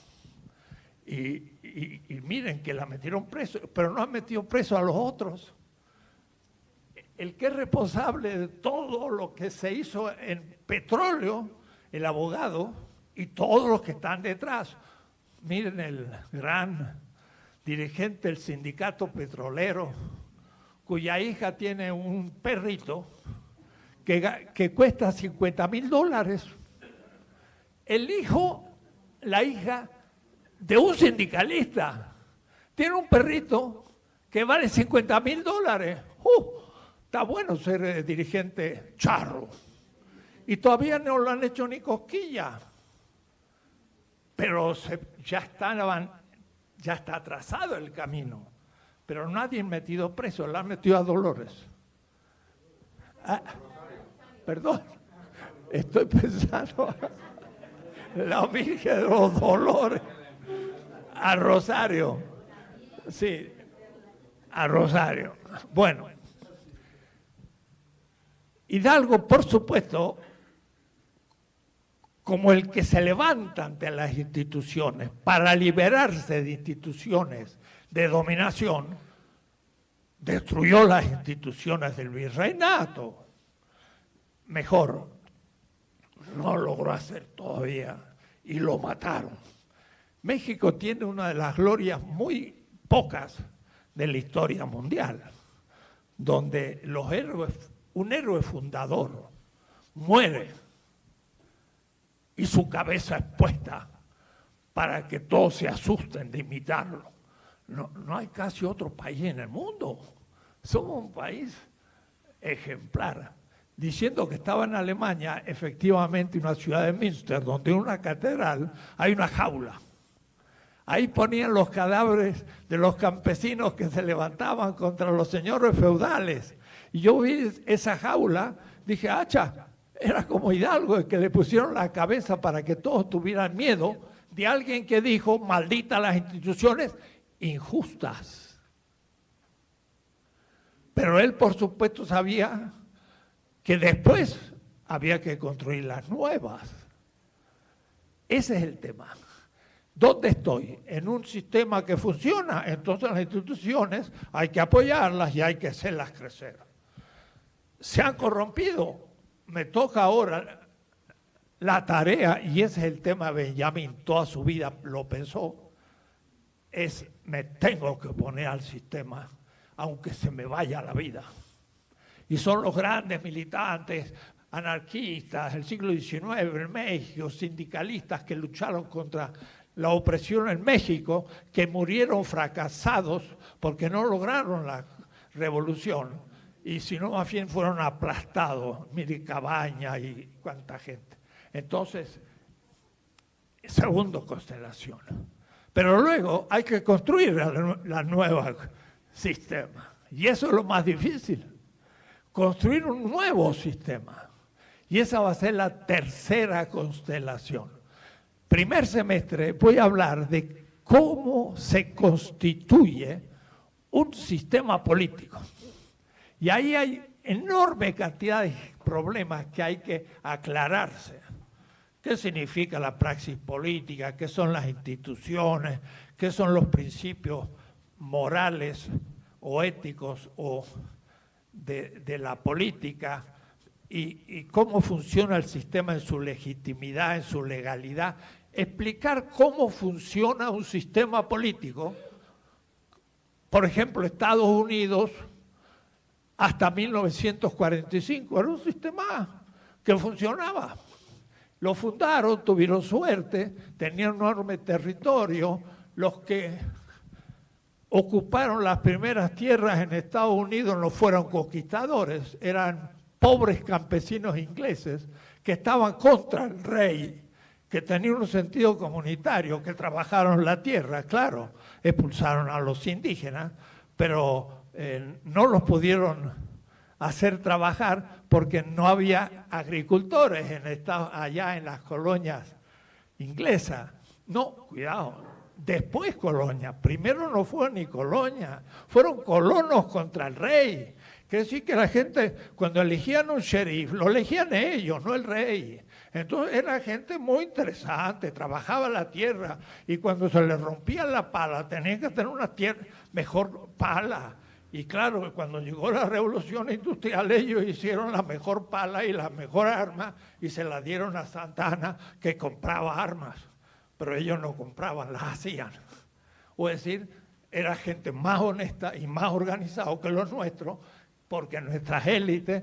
Y miren que la metieron preso, pero no han metido preso a los otros. El que es responsable de todo lo que se hizo en petróleo, el abogado y todos los que están detrás. Miren el gran dirigente del sindicato petrolero, cuya hija tiene un perrito que cuesta $50,000. El hijo, la hija de un sindicalista, tiene un perrito que vale $50,000. Está bueno ser dirigente charro. Y todavía no lo han hecho ni cosquilla. Pero ya está atrasado el camino. Pero nadie ha metido preso, la han metido a Dolores. Perdón, estoy pensando la Virgen de los Dolores. A Rosario. Sí, a Rosario. Bueno, Hidalgo, por supuesto, como el que se levanta ante las instituciones para liberarse de instituciones de dominación, destruyó las instituciones del virreinato. Mejor, no logró hacer todavía y lo mataron. México tiene una de las glorias muy pocas de la historia mundial, donde un héroe fundador muere y su cabeza es puesta para que todos se asusten de imitarlo. No hay casi otro país en el mundo. Somos un país ejemplar. Diciendo que estaba en Alemania, efectivamente, una ciudad de Münster, donde en una catedral hay una jaula. Ahí ponían los cadáveres de los campesinos que se levantaban contra los señores feudales. Y yo vi esa jaula, dije, ¡acha! Era como Hidalgo, el que le pusieron la cabeza para que todos tuvieran miedo de alguien que dijo, maldita las instituciones injustas. Pero él, por supuesto, sabía que después había que construir las nuevas. Ese es el tema. ¿Dónde estoy? En un sistema que funciona, entonces las instituciones hay que apoyarlas y hay que hacerlas crecer. Se han corrompido, me toca ahora la tarea, y ese es el tema de Benjamín, toda su vida lo pensó, es me tengo que oponer al sistema, aunque se me vaya la vida. Y son los grandes militantes anarquistas del siglo XIX en México, sindicalistas que lucharon contra la opresión en México, que murieron fracasados porque no lograron la revolución, y si no más bien fueron aplastados, mire Cabaña y cuánta gente. Entonces, segundo constelación. Pero luego hay que construir la nueva sistema, y eso es lo más difícil, construir un nuevo sistema. Y esa va a ser la tercera constelación. Primer semestre voy a hablar de cómo se constituye un sistema político. Y ahí hay enorme cantidad de problemas que hay que aclararse. ¿Qué significa la praxis política? ¿Qué son las instituciones? ¿Qué son los principios morales o éticos o de la política? Y cómo funciona el sistema en su legitimidad, en su legalidad. Explicar cómo funciona un sistema político. Por ejemplo, Estados Unidos, hasta 1945, era un sistema que funcionaba. Lo fundaron, tuvieron suerte, tenían un enorme territorio. Los que ocuparon las primeras tierras en Estados Unidos no fueron conquistadores, eran pobres campesinos ingleses que estaban contra el rey, que tenían un sentido comunitario, que trabajaron la tierra, claro, expulsaron a los indígenas, pero no los pudieron hacer trabajar porque no había agricultores allá en las colonias inglesas. No, cuidado, después colonia, primero no fue ni colonia, fueron colonos contra el rey. Quiere decir que la gente, cuando elegían un sheriff, lo elegían ellos, no el rey. Entonces era gente muy interesante, trabajaba la tierra, y cuando se les rompía la pala, tenían que tener una tierra, mejor pala. Y claro, cuando llegó la revolución industrial, ellos hicieron la mejor pala y la mejor arma, y se la dieron a Santa Anna, que compraba armas, pero ellos no compraban, las hacían. O decir, era gente más honesta y más organizada que los nuestros, porque nuestras élites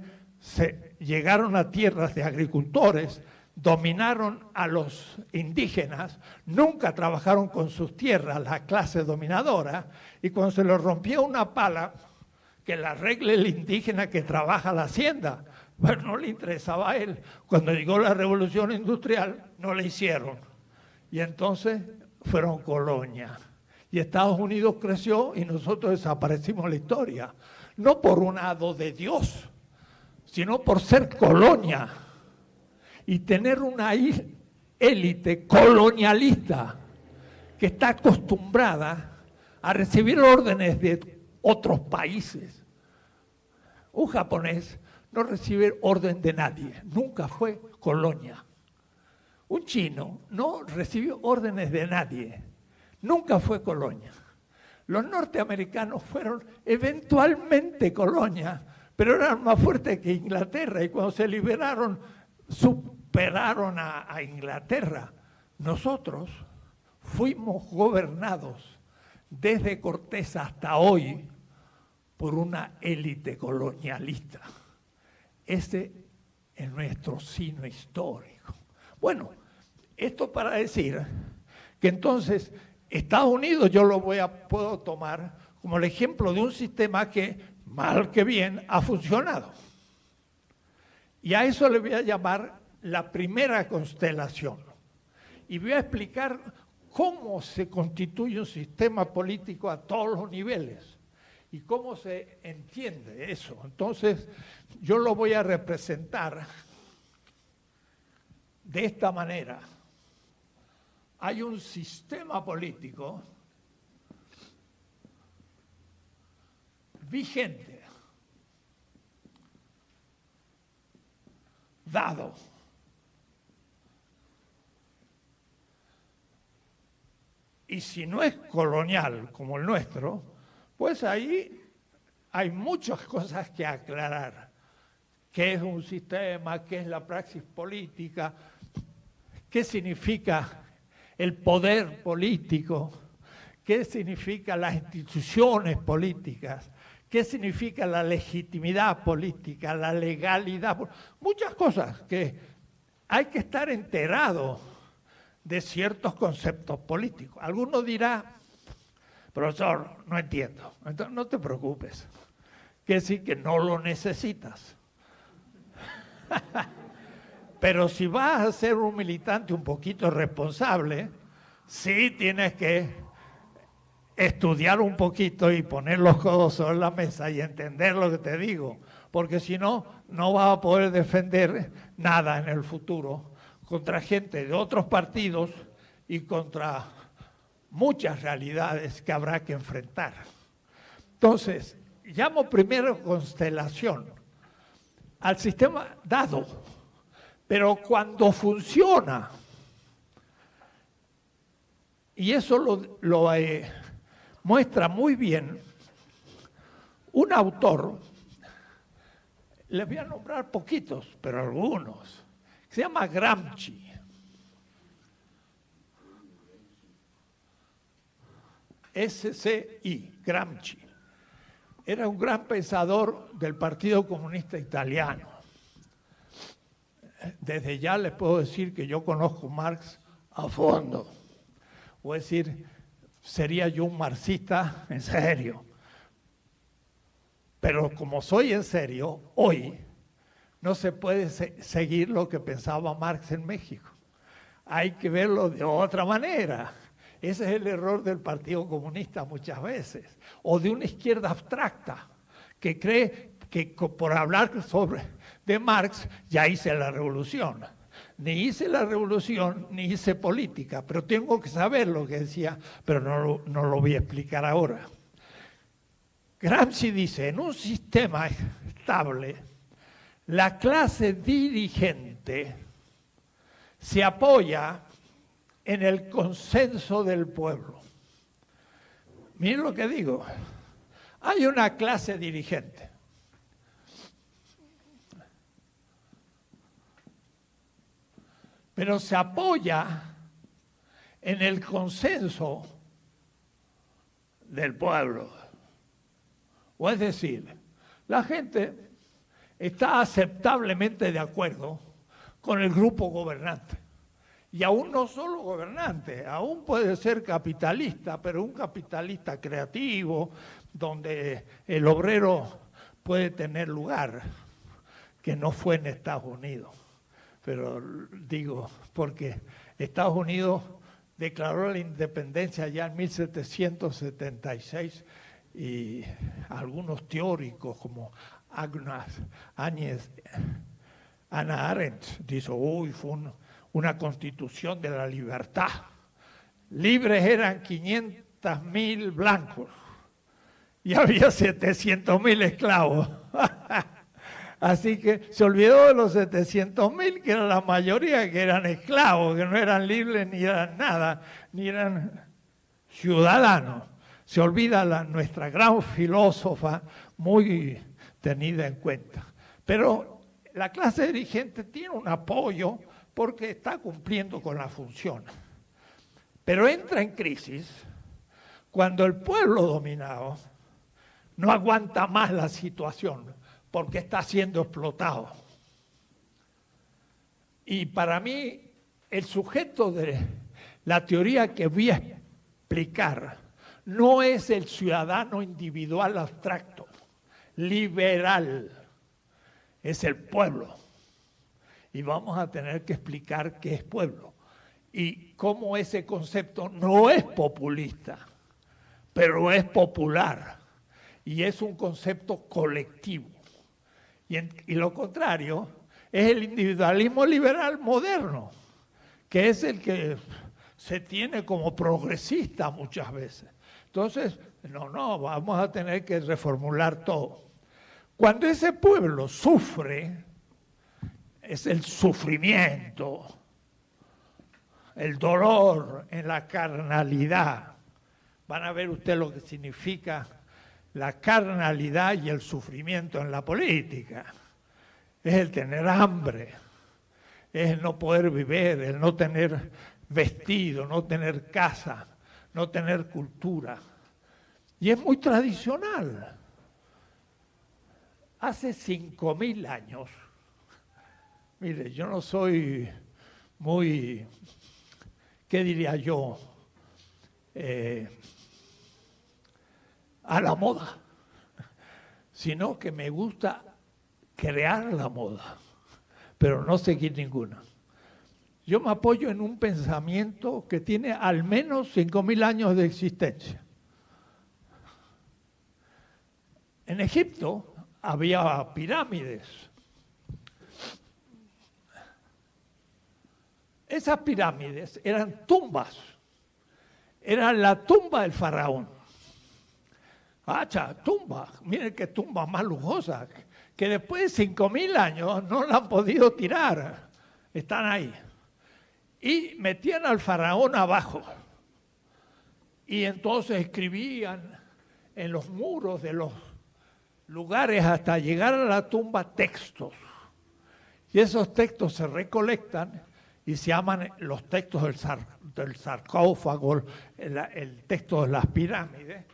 llegaron a tierras de agricultores, dominaron a los indígenas, nunca trabajaron con sus tierras, la clase dominadora, y cuando se les rompía una pala, que la arregle el indígena que trabaja la hacienda, pero no le interesaba a él. Cuando llegó la revolución industrial, no le hicieron. Y entonces fueron colonia. Y Estados Unidos creció y nosotros desaparecimos la historia. No por un hado de Dios, sino por ser colonia y tener una élite colonialista que está acostumbrada a recibir órdenes de otros países. Un japonés no recibe orden de nadie, nunca fue colonia. Un chino no recibió órdenes de nadie, nunca fue colonia. Los norteamericanos fueron eventualmente colonia, pero eran más fuertes que Inglaterra, y cuando se liberaron, superaron a Inglaterra. Nosotros fuimos gobernados desde Cortés hasta hoy por una élite colonialista. Ese es nuestro signo histórico. Bueno, esto para decir que entonces Estados Unidos yo lo puedo tomar como el ejemplo de un sistema que, mal que bien, ha funcionado. Y a eso le voy a llamar la primera constelación. Y voy a explicar cómo se constituye un sistema político a todos los niveles y cómo se entiende eso. Entonces, yo lo voy a representar de esta manera. Hay un sistema político vigente, dado. si no es colonial como el nuestro, pues ahí hay muchas cosas que aclarar. ¿Qué es un sistema? ¿Qué es la praxis política? ¿Qué significa el poder político? ¿Qué significan las instituciones políticas? ¿Qué significa la legitimidad política, la legalidad? Muchas cosas que hay que estar enterado de ciertos conceptos políticos. Alguno dirá, profesor, no entiendo. Entonces, no te preocupes, que sí que no lo necesitas. Pero si vas a ser un militante un poquito responsable, sí tienes que estudiar un poquito y poner los codos sobre la mesa y entender lo que te digo, porque si no, no vas a poder defender nada en el futuro contra gente de otros partidos y contra muchas realidades que habrá que enfrentar. Entonces, llamo primero constelación al sistema dado, pero cuando funciona, y eso lo muestra muy bien un autor, les voy a nombrar poquitos, pero algunos, se llama Gramsci. S.C.I., Gramsci. Era un gran pensador del Partido Comunista Italiano. Desde ya les puedo decir que yo conozco Marx a fondo. O decir, sería yo un marxista en serio. Pero como soy en serio, hoy no se puede seguir lo que pensaba Marx en México. Hay que verlo de otra manera. Ese es el error del Partido Comunista muchas veces. O de una izquierda abstracta, que cree que por hablar de Marx ya hice la revolución. Ni hice la revolución, ni hice política, pero tengo que saber lo que decía, pero no lo voy a explicar ahora. Gramsci dice, en un sistema estable, la clase dirigente se apoya en el consenso del pueblo. Miren lo que digo. Hay una clase dirigente. Pero se apoya en el consenso del pueblo. O es decir, la gente está aceptablemente de acuerdo con el grupo gobernante. Y aún no solo gobernante, aún puede ser capitalista, pero un capitalista creativo, donde el obrero puede tener lugar, que no fue en Estados Unidos. Pero digo, porque Estados Unidos declaró la independencia ya en 1776 y algunos teóricos como Hannah Arendt dice, uy, fue una constitución de la libertad. Libres eran 500.000 blancos y había 700.000 esclavos. Así que se olvidó de los 700.000, que era la mayoría, que eran esclavos, que no eran libres ni eran nada, ni eran ciudadanos. Se olvida nuestra gran filósofa, muy tenida en cuenta. Pero la clase dirigente tiene un apoyo porque está cumpliendo con la función. Pero entra en crisis cuando el pueblo dominado no aguanta más la situación porque está siendo explotado. Y para mí, el sujeto de la teoría que voy a explicar no es el ciudadano individual abstracto, liberal, es el pueblo. Y vamos a tener que explicar qué es pueblo y cómo ese concepto no es populista, pero es popular y es un concepto colectivo. Y lo contrario es el individualismo liberal moderno, que es el que se tiene como progresista muchas veces. Entonces, no, vamos a tener que reformular todo. Cuando ese pueblo sufre, es el sufrimiento, el dolor en la carnalidad, van a ver usted lo que significa la carnalidad y el sufrimiento en la política. Es el tener hambre, es el no poder vivir, el no tener vestido, no tener casa, no tener cultura. Y es muy tradicional. Hace 5.000 años, mire, yo no soy muy, ¿qué diría yo? A la moda, sino que me gusta crear la moda, pero no seguir ninguna. Yo me apoyo en un pensamiento que tiene al menos 5.000 años de existencia. En Egipto había pirámides. Esas pirámides eran tumbas. Era la tumba del faraón. Tumba, miren qué tumba más lujosa, que después de 5.000 años no la han podido tirar. Están ahí. Y metían al faraón abajo. Y entonces escribían en los muros de los lugares hasta llegar a la tumba textos. Y esos textos se recolectan y se llaman los textos del sarcófago, el texto de las pirámides.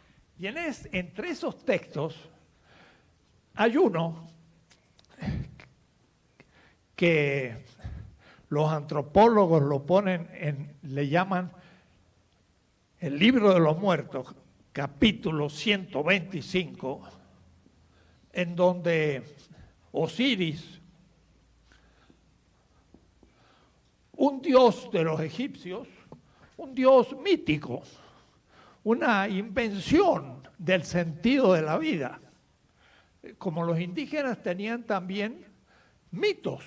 Y entre esos textos hay uno que los antropólogos lo le llaman el libro de los muertos, capítulo 125, en donde Osiris, un dios de los egipcios, un dios mítico, una invención del sentido de la vida. Como los indígenas tenían también mitos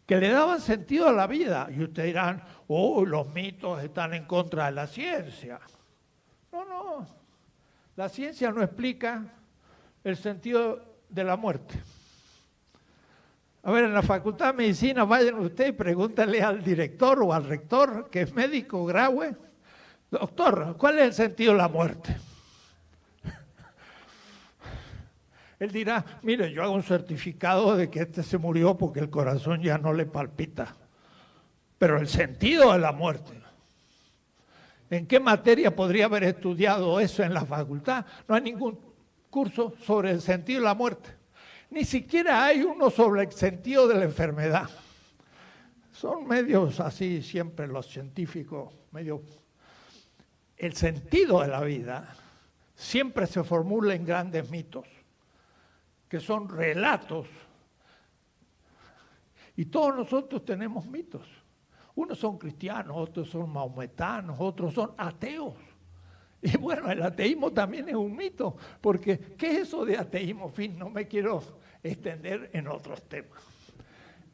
que le daban sentido a la vida. Y ustedes dirán, los mitos están en contra de la ciencia. No, la ciencia no explica el sentido de la muerte. A ver, en la Facultad de Medicina, vayan ustedes y pregúntenle al director o al rector, que es médico, Graue, doctor, ¿cuál es el sentido de la muerte? Él dirá, mire, yo hago un certificado de que este se murió porque el corazón ya no le palpita. Pero el sentido de la muerte, ¿en qué materia podría haber estudiado eso en la facultad? No hay ningún curso sobre el sentido de la muerte. Ni siquiera hay uno sobre el sentido de la enfermedad. Son medios así siempre los científicos, medio. El sentido de la vida siempre se formula en grandes mitos, que son relatos. Y todos nosotros tenemos mitos. Unos son cristianos, otros son maometanos, otros son ateos. Y bueno, el ateísmo también es un mito, porque ¿qué es eso de ateísmo? En fin, no me quiero extender en otros temas.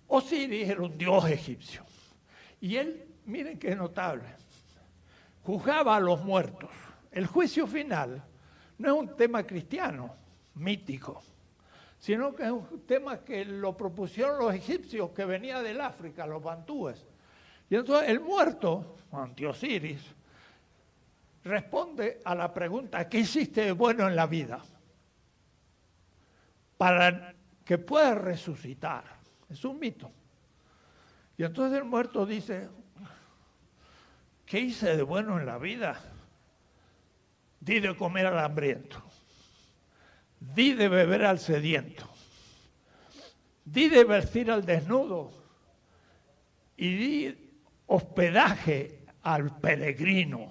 Osiris era un dios egipcio. Y él, miren qué notable, juzgaba a los muertos. El juicio final no es un tema cristiano, mítico, sino que es un tema que lo propusieron los egipcios que venían del África, los bantúes. Y entonces el muerto, ante Osiris, responde a la pregunta, ¿qué hiciste de bueno en la vida? Para que puedas resucitar. Es un mito. Y entonces el muerto dice, ¿qué hice de bueno en la vida? Di de comer al hambriento. Di de beber al sediento. Di de vestir al desnudo. Y di hospedaje al peregrino.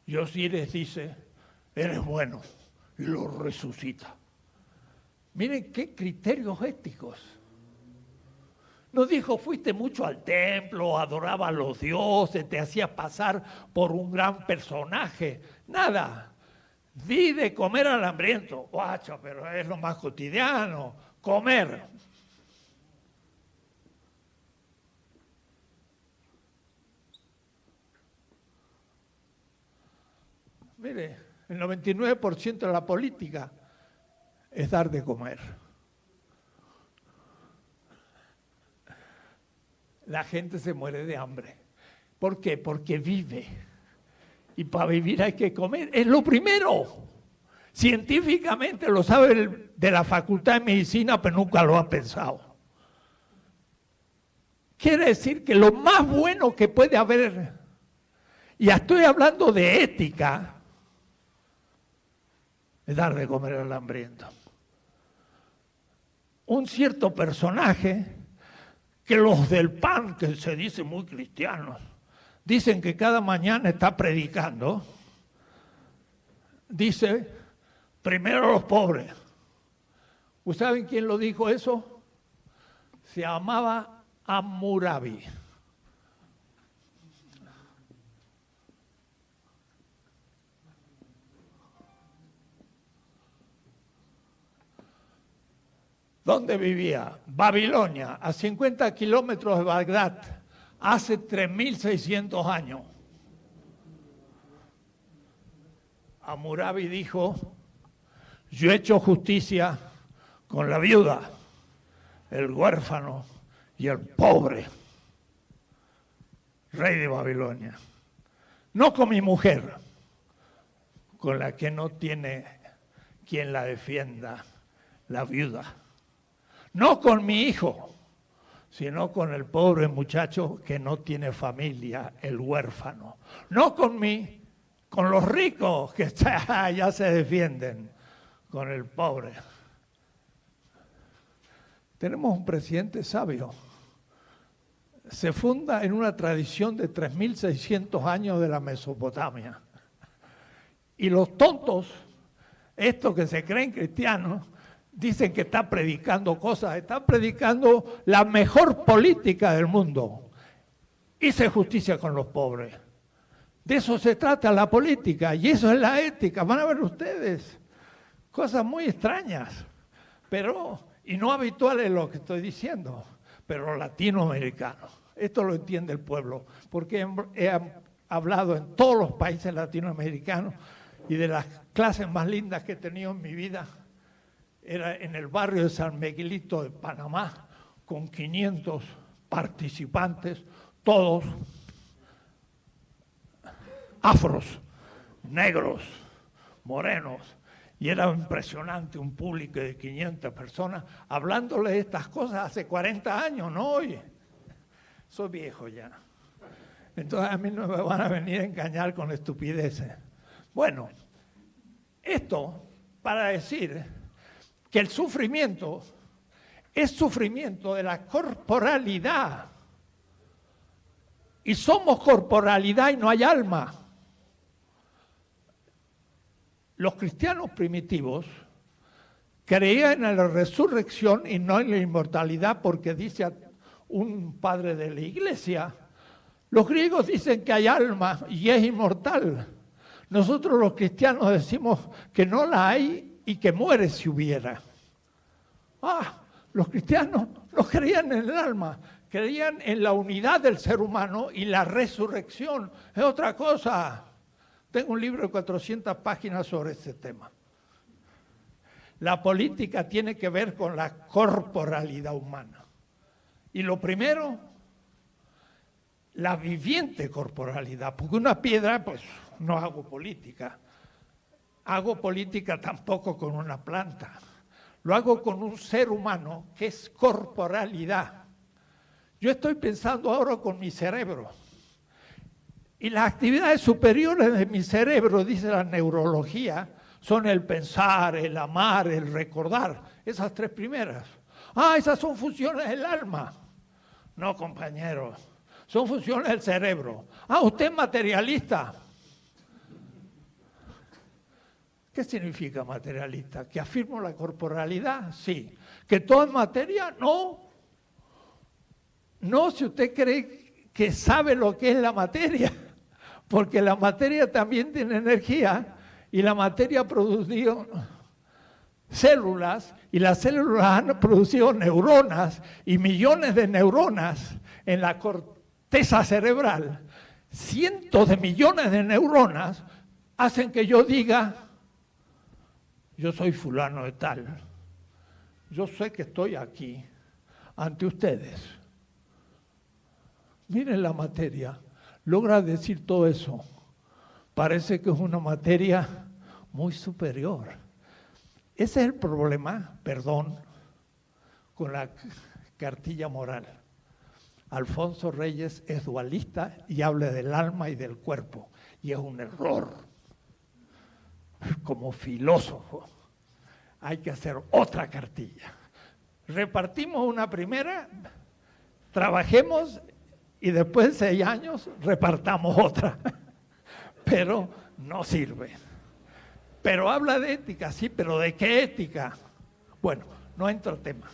Y Osiris dice, eres bueno, y lo resucita. Miren qué criterios éticos. No dijo, fuiste mucho al templo, adoraba a los dioses, te hacías pasar por un gran personaje. Nada. Di de comer al hambriento. Guacho, pero es lo más cotidiano. Comer. Mire, el 99% de la política es dar de comer. La gente se muere de hambre. ¿Por qué? Porque vive. Y para vivir hay que comer. Es lo primero. Científicamente lo sabe el de la Facultad de Medicina, pero nunca lo ha pensado. Quiere decir que lo más bueno que puede haber, y estoy hablando de ética, es dar de comer al hambriento. Un cierto personaje, que los del PAN, que se dicen muy cristianos, dicen que cada mañana está predicando, dice, primero los pobres. ¿Ustedes saben quién lo dijo eso? Se llamaba Hammurabi. ¿Dónde vivía? Babilonia, a 50 kilómetros de Bagdad, hace 3.600 años. Hammurabi dijo, yo he hecho justicia con la viuda, el huérfano y el pobre, rey de Babilonia. No con mi mujer, con la que no tiene quien la defienda, la viuda. No con mi hijo, sino con el pobre muchacho que no tiene familia, el huérfano. No con los ricos que ya se defienden, con el pobre. Tenemos un presidente sabio. Se funda en una tradición de 3.600 años de la Mesopotamia. Y los tontos, estos que se creen cristianos, dicen que está predicando cosas, está predicando la mejor política del mundo. Hice justicia con los pobres. De eso se trata la política y eso es la ética. Van a ver ustedes cosas muy extrañas, y no habituales lo que estoy diciendo, pero latinoamericanos. Esto lo entiende el pueblo, porque he hablado en todos los países latinoamericanos y de las clases más lindas que he tenido en mi vida era en el barrio de San Miguelito de Panamá, con 500 participantes, todos afros, negros, morenos, y era impresionante un público de 500 personas hablándole de estas cosas hace 40 años, no hoy. Soy viejo ya. Entonces a mí no me van a venir a engañar con estupideces. Bueno, esto para decir que el sufrimiento es sufrimiento de la corporalidad. Y somos corporalidad y no hay alma. Los cristianos primitivos creían en la resurrección y no en la inmortalidad, porque dice un padre de la iglesia, los griegos dicen que hay alma y es inmortal. Nosotros los cristianos decimos que no la hay y que muere si hubiera. Los cristianos no creían en el alma, creían en la unidad del ser humano y la resurrección es otra cosa. Tengo un libro de 400 páginas sobre este tema. La política tiene que ver con la corporalidad humana. Y lo primero, la viviente corporalidad, porque una piedra, pues no hago política. Hago política tampoco con una planta. Lo hago con un ser humano que es corporalidad. Yo estoy pensando ahora con mi cerebro. Y las actividades superiores de mi cerebro, dice la neurología, son el pensar, el amar, el recordar. Esas tres primeras. Esas son funciones del alma. No, compañeros. Son funciones del cerebro. Usted es materialista. ¿Qué significa materialista? ¿Que afirmo la corporalidad? Sí. ¿Que todo es materia? No. No, si usted cree que sabe lo que es la materia, porque la materia también tiene energía y la materia ha producido células y las células han producido neuronas y millones de neuronas en la corteza cerebral. Cientos de millones de neuronas hacen que yo diga, yo soy fulano de tal. Yo sé que estoy aquí ante ustedes. Miren la materia, logra decir todo eso. parece que es una materia muy superior. Ese es el problema, perdón, con la cartilla moral. Alfonso Reyes es dualista y habla del alma y del cuerpo, y es un error. Como filósofo, hay que hacer otra cartilla. Repartimos una primera, trabajemos y después de 6 años repartamos otra. Pero no sirve. Pero habla de ética, sí, pero ¿de qué ética? Bueno, no entro en tema.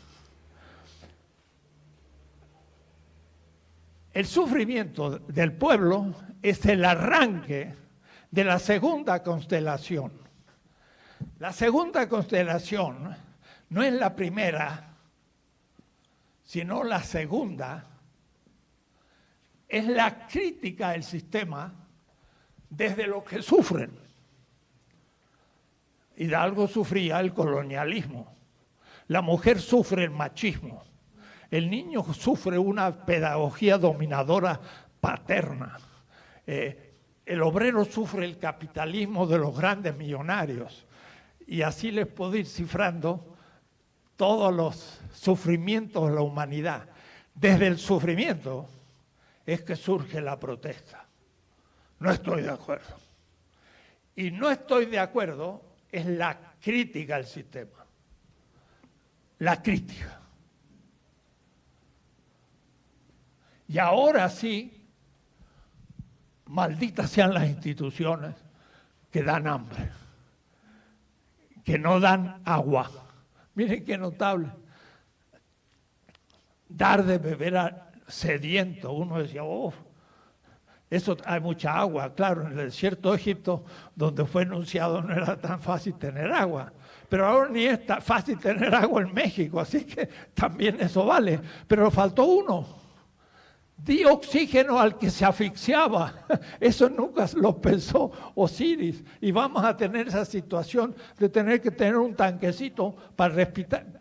El sufrimiento del pueblo es el arranque de la segunda constelación. La segunda constelación no es la primera, sino la segunda. Es la crítica del sistema desde lo que sufren. Hidalgo sufría el colonialismo. La mujer sufre el machismo. El niño sufre una pedagogía dominadora paterna. El obrero sufre el capitalismo de los grandes millonarios. Y así les puedo ir cifrando todos los sufrimientos de la humanidad. Desde el sufrimiento es que surge la protesta. No estoy de acuerdo. Y no estoy de acuerdo es la crítica al sistema. La crítica. Y ahora sí, malditas sean las instituciones que dan hambre, que no dan agua. Miren qué notable. Dar de beber a sediento. Uno decía, oh, eso hay mucha agua. Claro, en el desierto de Egipto, donde fue enunciado, no era tan fácil tener agua. Pero ahora ni es tan fácil tener agua en México, así que también eso vale. Pero faltó uno. Di oxígeno al que se asfixiaba. Eso nunca lo pensó Osiris. Y vamos a tener esa situación de tener que tener un tanquecito para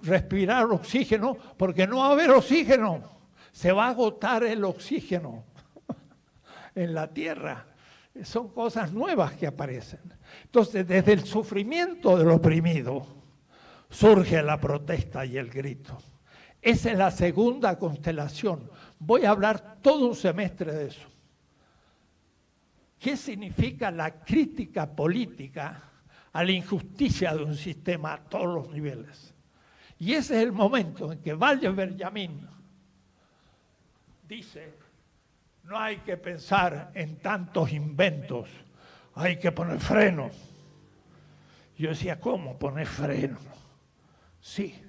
respirar oxígeno, porque no va a haber oxígeno. Se va a agotar el oxígeno en la tierra. Son cosas nuevas que aparecen. Entonces, desde el sufrimiento del oprimido surge la protesta y el grito. Esa es la segunda constelación. Voy a hablar todo un semestre de eso. ¿Qué significa la crítica política a la injusticia de un sistema a todos los niveles? Y ese es el momento en que Walter Benjamin dice, no hay que pensar en tantos inventos, hay que poner freno. Yo decía, ¿cómo poner freno? Sí,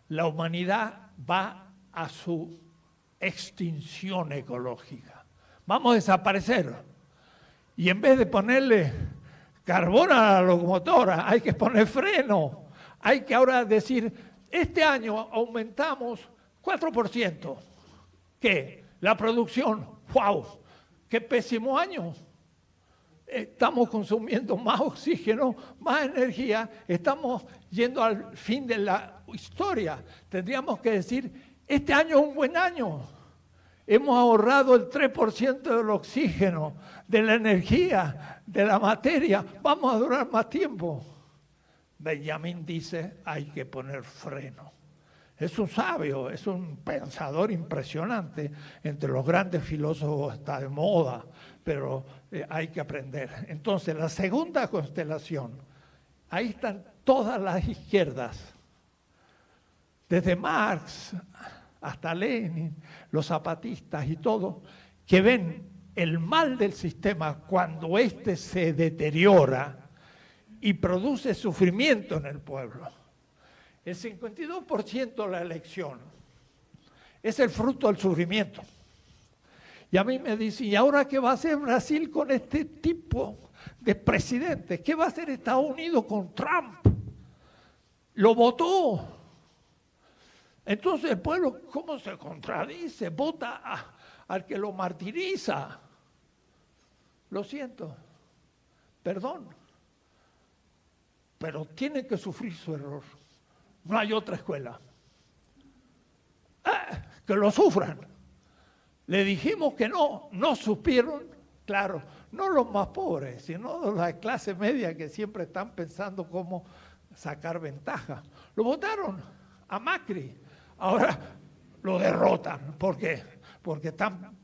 la humanidad va a su extinción ecológica. Vamos a desaparecer. Y en vez de ponerle carbón a la locomotora, hay que poner freno. Hay que ahora decir, este año aumentamos 4%. ¿Qué? La producción. ¡Wow! ¡Qué pésimo año! Estamos consumiendo más oxígeno, más energía, estamos yendo al fin de la historia. Tendríamos que decir, este año es un buen año. Hemos ahorrado el 3% del oxígeno, de la energía, de la materia. Vamos a durar más tiempo. Benjamin dice, hay que poner freno. Es un sabio, es un pensador impresionante. Entre los grandes filósofos está de moda, pero hay que aprender. Entonces, la segunda constelación, ahí están todas las izquierdas, desde Marx hasta Lenin, los zapatistas y todo, que ven el mal del sistema cuando éste se deteriora y produce sufrimiento en el pueblo. El 52% de la elección es el fruto del sufrimiento. Y a mí me dicen, ¿y ahora qué va a hacer Brasil con este tipo de presidente? ¿Qué va a hacer Estados Unidos con Trump? Lo votó. Entonces el pueblo, ¿cómo se contradice? Vota al que lo martiriza. Lo siento, perdón, pero tiene que sufrir su error. No hay otra escuela. Que lo sufran. Le dijimos que no, no supieron Claro, no los más pobres, sino la clase media que siempre están pensando cómo sacar ventaja. Lo votaron a Macri, ahora lo derrotan. ¿Por qué? Porque están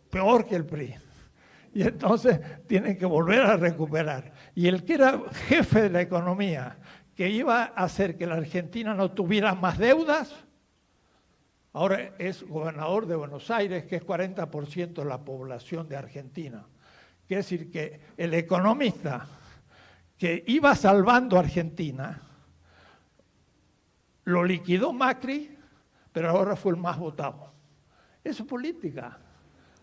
peor que el PRI. Y entonces tienen que volver a recuperar. Y el que era jefe de la economía, que iba a hacer que la Argentina no tuviera más deudas, ahora es gobernador de Buenos Aires, que es 40% de la población de Argentina. Quiere decir que el economista que iba salvando a Argentina, lo liquidó Macri, pero ahora fue el más votado. Eso es política,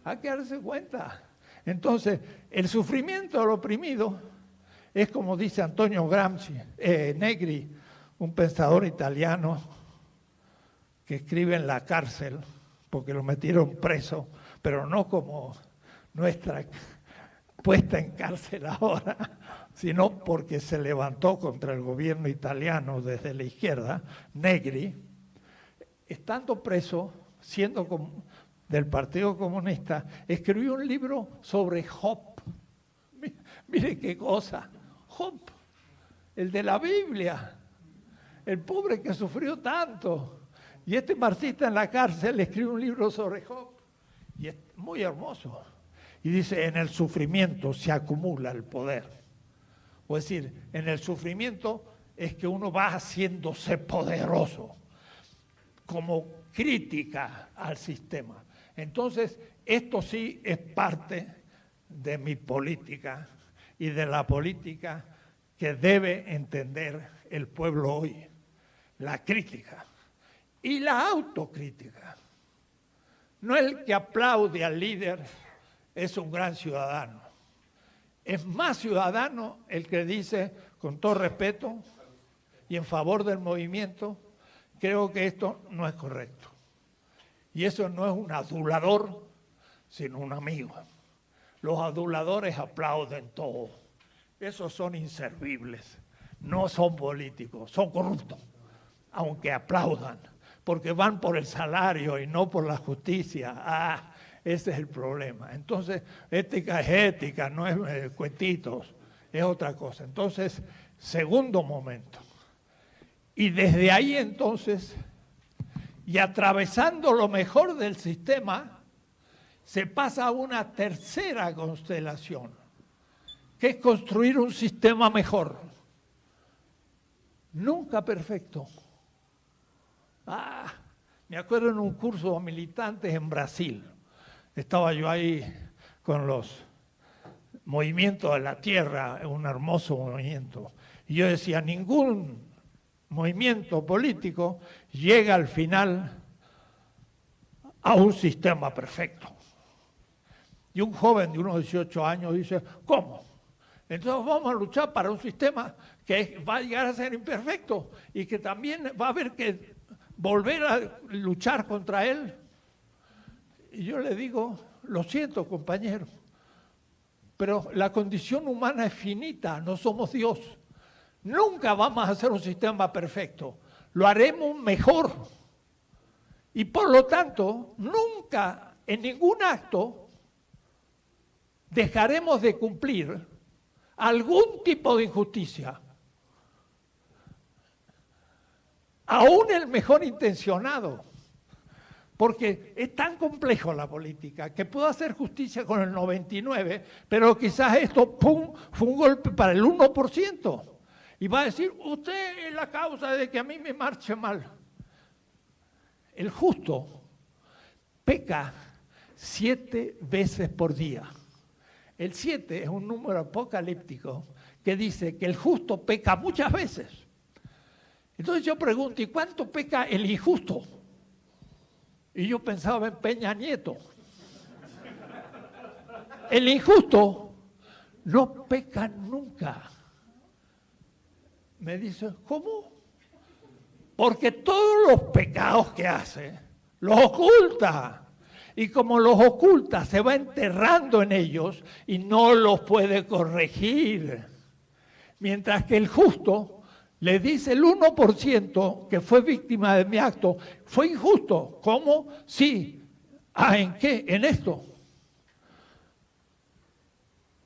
hay que darse cuenta. Entonces, el sufrimiento del oprimido es como dice Antonio Gramsci, Negri, un pensador italiano que escribe en la cárcel, porque lo metieron preso, pero no como nuestra puesta en cárcel ahora, sino porque se levantó contra el gobierno italiano desde la izquierda, Negri, estando preso, siendo del Partido Comunista, escribió un libro sobre Job. Mire qué cosa, Job, el de la Biblia, el pobre que sufrió tanto. Y este marxista en la cárcel escribe un libro sobre Job, y es muy hermoso. Y dice, en el sufrimiento se acumula el poder. O es decir, en el sufrimiento es que uno va haciéndose poderoso, como crítica al sistema. Entonces, esto sí es parte de mi política y de la política que debe entender el pueblo hoy. La crítica y la autocrítica. No el que aplaude al líder es un gran ciudadano. Es más ciudadano el que dice, con todo respeto y en favor del movimiento, creo que esto no es correcto. Y eso no es un adulador, sino un amigo. Los aduladores aplauden todo. Esos son inservibles. No son políticos, son corruptos. Aunque aplaudan, porque van por el salario y no por la justicia. Ese es el problema. Entonces, ética es ética, no es cuentitos, es otra cosa. Entonces, segundo momento. Y desde ahí entonces, y atravesando lo mejor del sistema, se pasa a una tercera constelación, que es construir un sistema mejor. Nunca perfecto. Me acuerdo en un curso de militantes en Brasil. Estaba yo ahí con los movimientos de la tierra, un hermoso movimiento. Y yo decía, ningún movimiento político llega al final a un sistema perfecto. Y un joven de unos 18 años dice, ¿cómo? Entonces vamos a luchar para un sistema que va a llegar a ser imperfecto y que también va a haber que volver a luchar contra él. Y yo le digo, lo siento, compañero, pero la condición humana es finita, no somos Dios. Nunca vamos a hacer un sistema perfecto, lo haremos mejor. Y por lo tanto, nunca en ningún acto dejaremos de cumplir algún tipo de injusticia. Aún el mejor intencionado. Porque es tan complejo la política que puedo hacer justicia con el 99%, pero quizás esto, ¡pum!, fue un golpe para el 1%. Y va a decir, usted es la causa de que a mí me marche mal. El justo peca 7 veces por día. El 7 es un número apocalíptico que dice que el justo peca muchas veces. Entonces yo pregunto, ¿y cuánto peca el injusto? Y yo pensaba en Peña Nieto. El injusto no peca nunca. Me dice, ¿cómo? Porque todos los pecados que hace, los oculta. Y como los oculta, se va enterrando en ellos y no los puede corregir. Mientras que el justo le dice el 1% que fue víctima de mi acto, fue injusto. ¿Cómo? Sí. ¿En qué? En esto.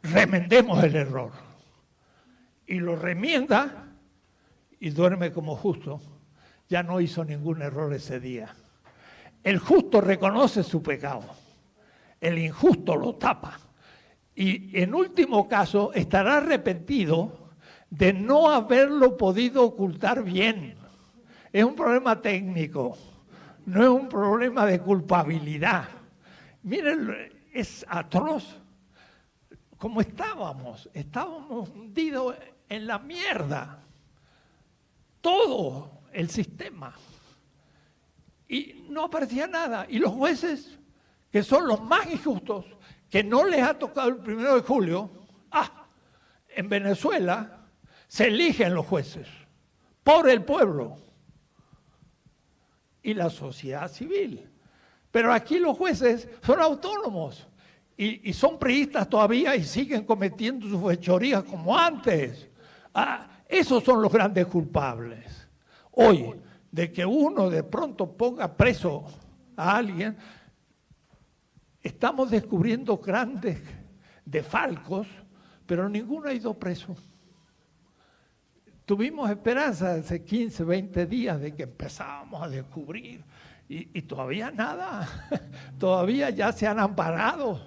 remendemos el error. Y lo remienda y duerme como justo. Ya no hizo ningún error ese día. El justo reconoce su pecado. El injusto lo tapa. Y en último caso estará arrepentido de no haberlo podido ocultar bien. Es un problema técnico, no es un problema de culpabilidad. Miren, es atroz. Como estábamos hundidos en la mierda. Todo el sistema. Y no aparecía nada. Y los jueces, que son los más injustos, que no les ha tocado el 1 de julio, en Venezuela se eligen los jueces por el pueblo y la sociedad civil. Pero aquí los jueces son autónomos y son priistas todavía y siguen cometiendo sus fechorías como antes. Esos son los grandes culpables. Hoy, de que uno de pronto ponga preso a alguien, estamos descubriendo grandes desfalcos, pero ninguno ha ido preso. Tuvimos esperanza hace 15, 20 días de que empezábamos a descubrir y todavía nada. Todavía ya se han amparado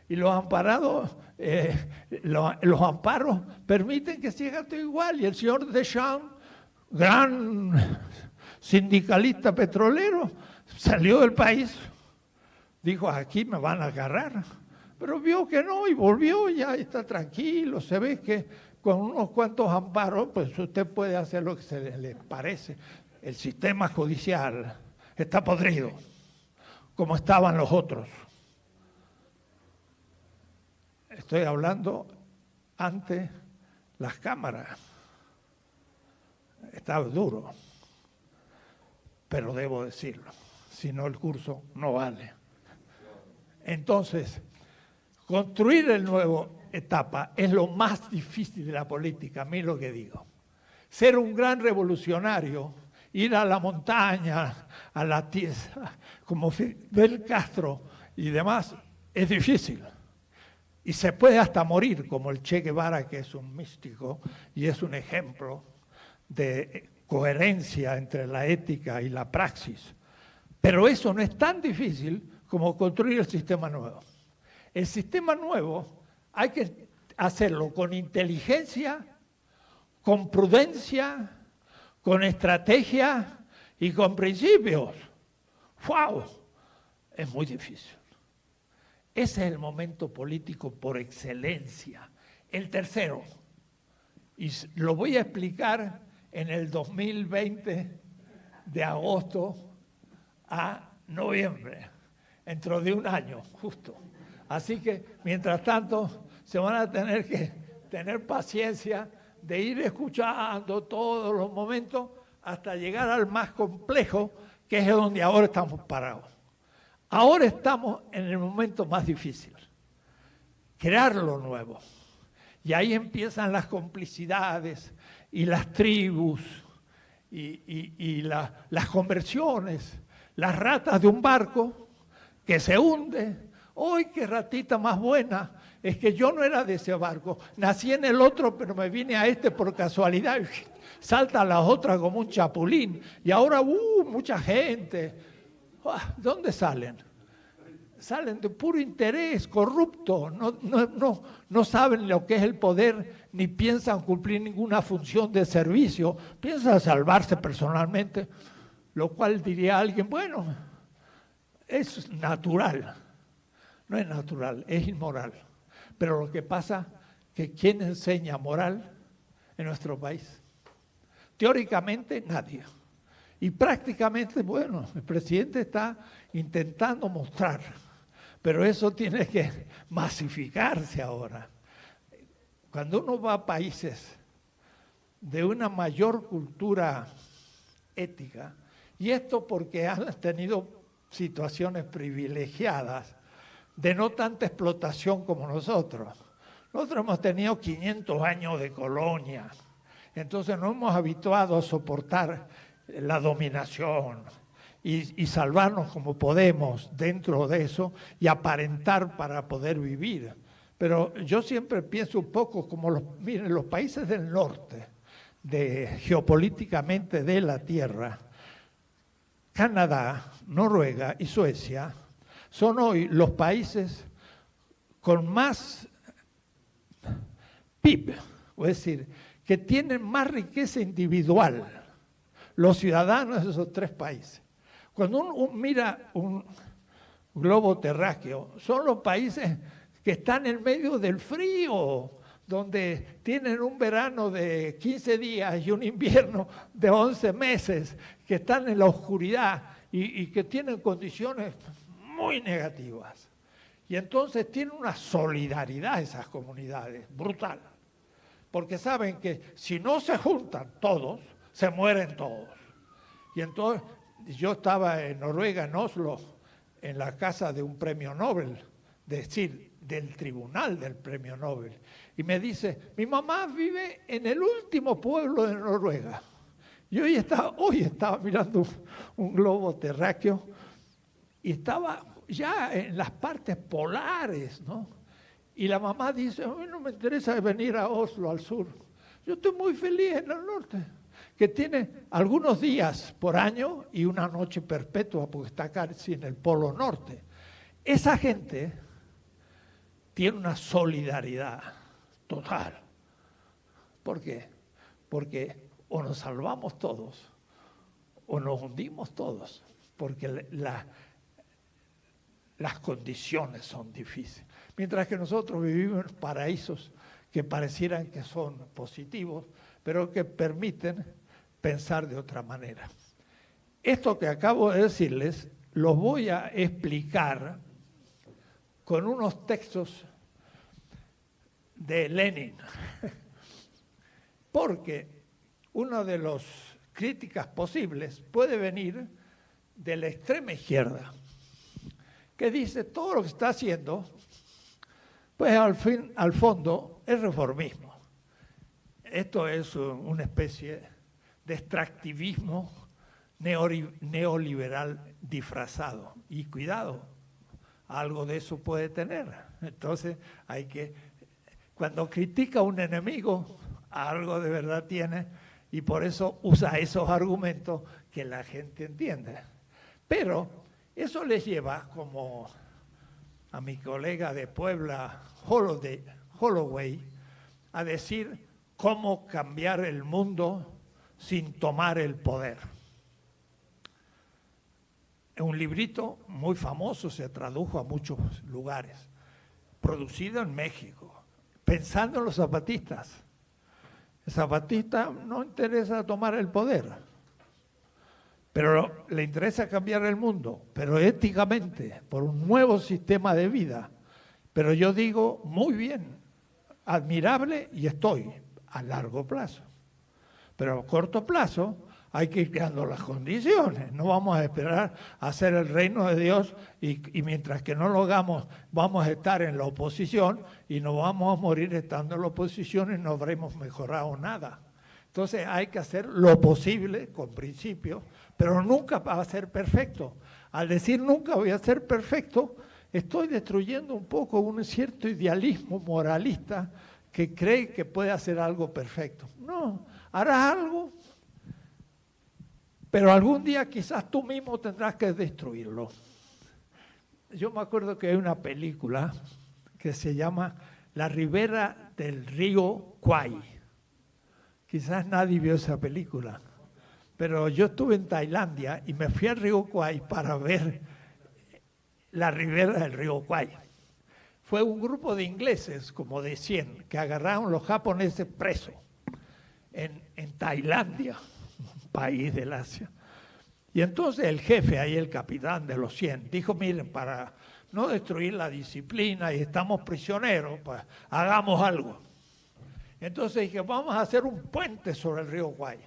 y los amparados, los amparos permiten que siga todo igual. Y el señor Deschamps, gran sindicalista petrolero, salió del país. Dijo, aquí me van a agarrar. Pero vio que no y volvió, ya está tranquilo. Se ve que con unos cuantos amparos, pues usted puede hacer lo que se le parece. El sistema judicial está podrido, como estaban los otros. Estoy hablando ante las cámaras. Está duro, pero debo decirlo. Si no, el curso no vale. Entonces, construir el nuevo etapa es lo más difícil de la política, a mí lo que digo. Ser un gran revolucionario, ir a la montaña, a la tierra, como Fidel Castro y demás, es difícil. Y se puede hasta morir, como el Che Guevara, que es un místico y es un ejemplo de coherencia entre la ética y la praxis. Pero eso no es tan difícil como construir el sistema nuevo. El sistema nuevo hay que hacerlo con inteligencia, con prudencia, con estrategia y con principios. ¡Wow! Es muy difícil. Ese es el momento político por excelencia. El tercero, y lo voy a explicar en el 2020, de agosto a noviembre, dentro de un año, justo. Así que, mientras tanto, se van a tener que tener paciencia de ir escuchando todos los momentos hasta llegar al más complejo, que es donde ahora estamos parados. Ahora estamos en el momento más difícil, crear lo nuevo. Y ahí empiezan las complicidades y las tribus y las conversiones, las ratas de un barco que se hunde. ¡Ay, qué ratita más buena! Es que yo no era de ese barco, nací en el otro, pero me vine a este por casualidad. Salta a las otras como un chapulín. Y ahora, mucha gente. ¿Dónde salen? Salen de puro interés, corrupto. No saben lo que es el poder, ni piensan cumplir ninguna función de servicio. Piensan salvarse personalmente, lo cual diría alguien, bueno, es natural. No es natural, es inmoral. Pero lo que pasa es que ¿quién enseña moral en nuestro país? Teóricamente, nadie. Y prácticamente, bueno, el presidente está intentando mostrar, pero eso tiene que masificarse ahora. Cuando uno va a países de una mayor cultura ética, y esto porque han tenido situaciones privilegiadas de no tanta explotación como nosotros. Nosotros hemos tenido 500 años de colonia, entonces nos hemos habituado a soportar la dominación y salvarnos como podemos dentro de eso y aparentar para poder vivir. pero yo siempre pienso un poco como miren, los países del norte, geopolíticamente de la Tierra, Canadá, Noruega y Suecia, son hoy los países con más PIB, es decir, que tienen más riqueza individual, los ciudadanos de esos tres países. Cuando uno mira un globo terráqueo, son los países que están en medio del frío, donde tienen un verano de 15 días y un invierno de 11 meses, que están en la oscuridad y que tienen condiciones muy negativas. Y entonces tienen una solidaridad esas comunidades, brutal. Porque saben que si no se juntan todos, se mueren todos. Y entonces yo estaba en Noruega, en Oslo, en la casa de un premio Nobel, es decir, del tribunal del premio Nobel. Y me dice, mi mamá vive en el último pueblo de Noruega. Y hoy estaba mirando un globo terráqueo y estaba ya en las partes polares, ¿no? Y la mamá dice, a mí no me interesa venir a Oslo, al sur. Yo estoy muy feliz en el norte, que tiene algunos días por año y una noche perpetua, porque está casi en el polo norte. Esa gente tiene una solidaridad total. ¿Por qué? Porque o nos salvamos todos o nos hundimos todos, porque las condiciones son difíciles. Mientras que nosotros vivimos en paraísos que parecieran que son positivos, pero que permiten pensar de otra manera. Esto que acabo de decirles, los voy a explicar con unos textos de Lenin, porque una de las críticas posibles puede venir de la extrema izquierda, que dice todo lo que está haciendo, pues al fondo es reformismo. Esto es una especie de extractivismo neoliberal disfrazado. Y cuidado, algo de eso puede tener. Entonces cuando critica a un enemigo, algo de verdad tiene, y por eso usa esos argumentos que la gente entiende. Pero eso les lleva, como a mi colega de Puebla, Holloway, a decir cómo cambiar el mundo sin tomar el poder. Es un librito muy famoso, se tradujo a muchos lugares, producido en México, pensando en los zapatistas. El zapatista no interesa tomar el poder, pero le interesa cambiar el mundo, pero éticamente, por un nuevo sistema de vida. Pero yo digo, muy bien, admirable, y estoy a largo plazo. Pero a corto plazo hay que ir creando las condiciones. No vamos a esperar a hacer el reino de Dios y mientras que no lo hagamos vamos a estar en la oposición y nos vamos a morir estando en la oposición y no habremos mejorado nada. Entonces hay que hacer lo posible con principios, pero nunca va a ser perfecto. Al decir nunca voy a ser perfecto, estoy destruyendo un poco un cierto idealismo moralista que cree que puede hacer algo perfecto. No, harás algo, pero algún día quizás tú mismo tendrás que destruirlo. Yo me acuerdo que hay una película que se llama La ribera del río Kwai. Quizás nadie vio esa película, pero yo estuve en Tailandia y me fui al río Kwai para ver la ribera del río Kwai. Fue un grupo de ingleses, como de 100, que agarraron los japoneses presos en Tailandia, un país del Asia. Y entonces el jefe, ahí el capitán de los 100, dijo, miren, para no destruir la disciplina y estamos prisioneros, pues hagamos algo. Entonces dije, vamos a hacer un puente sobre el río Kwai.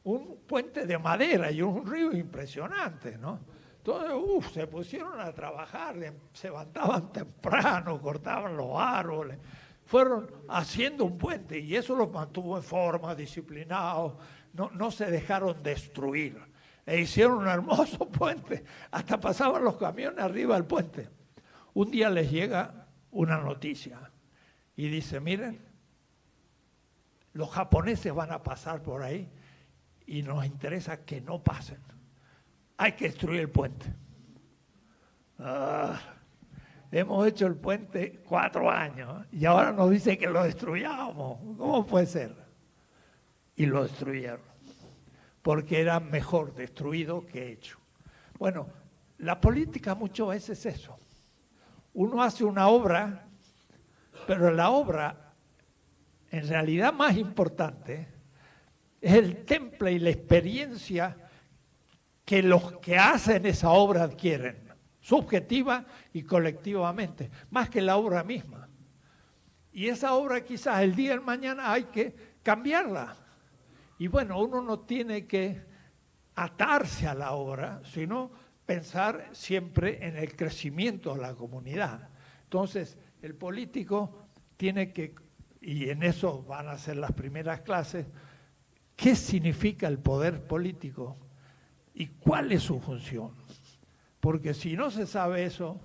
Un puente de madera y un río impresionante, ¿no? Entonces, se pusieron a trabajar, se levantaban temprano, cortaban los árboles, fueron haciendo un puente y eso los mantuvo en forma, disciplinados, no se dejaron destruir. E hicieron un hermoso puente, hasta pasaban los camiones arriba del puente. Un día les llega una noticia y dice, miren, los japoneses van a pasar por ahí y nos interesa que no pasen. Hay que destruir el puente. Hemos hecho el puente 4 años y ahora nos dicen que lo destruyamos. ¿Cómo puede ser? Y lo destruyeron, porque era mejor destruido que hecho. Bueno, la política muchas veces es eso. Uno hace una obra, pero la obra, en realidad más importante, es el temple y la experiencia que los que hacen esa obra adquieren, subjetiva y colectivamente, más que la obra misma. Y esa obra quizás el día de mañana hay que cambiarla. Y bueno, uno no tiene que atarse a la obra, sino pensar siempre en el crecimiento de la comunidad. Entonces, el político tiene que, y en eso van a ser las primeras clases, ¿qué significa el poder político y cuál es su función? Porque si no se sabe eso,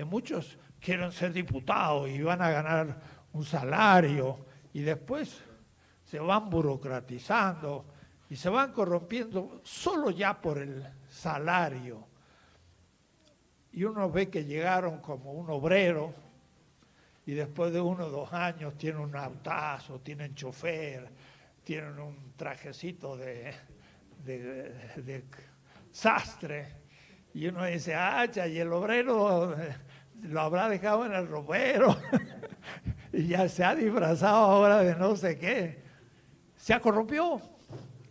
muchos quieren ser diputados y van a ganar un salario y después se van burocratizando y se van corrompiendo solo ya por el salario. Y uno ve que llegaron como un obrero y después de 1 o 2 años tienen un autazo, tienen chofer, tienen un trajecito de sastre. Y uno dice, y el obrero lo habrá dejado en el ropero y ya se ha disfrazado ahora de no sé qué. Se corrompió.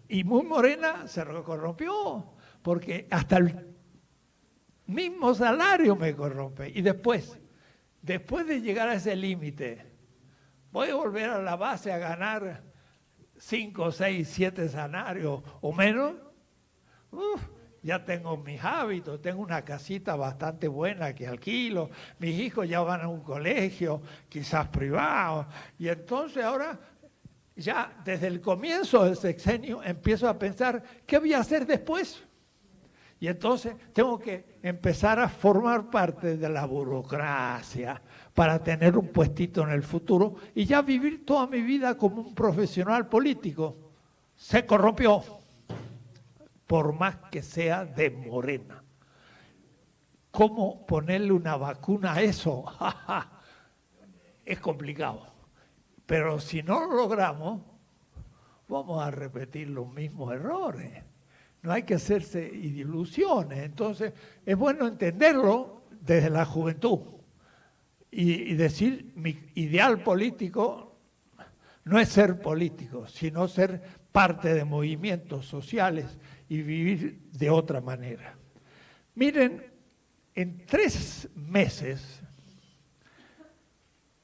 Y muy morena se corrompió, porque hasta el mismo salario me corrompe. Y después de llegar a ese límite, voy a volver a la base a ganar 5, 6, 7 salarios o menos. Ya tengo mis hábitos, tengo una casita bastante buena que alquilo, mis hijos ya van a un colegio, quizás privado, y entonces ahora ya desde el comienzo del sexenio empiezo a pensar, ¿qué voy a hacer después? Y entonces tengo que empezar a formar parte de la burocracia para tener un puestito en el futuro y ya vivir toda mi vida como un profesional político. Se corrompió, por más que sea de morena. ¿Cómo ponerle una vacuna a eso? Es complicado. Pero si no lo logramos, vamos a repetir los mismos errores. No hay que hacerse ilusiones. Entonces, es bueno entenderlo desde la juventud y decir, mi ideal político no es ser político, sino ser parte de movimientos sociales y vivir de otra manera. Miren, en 3 meses,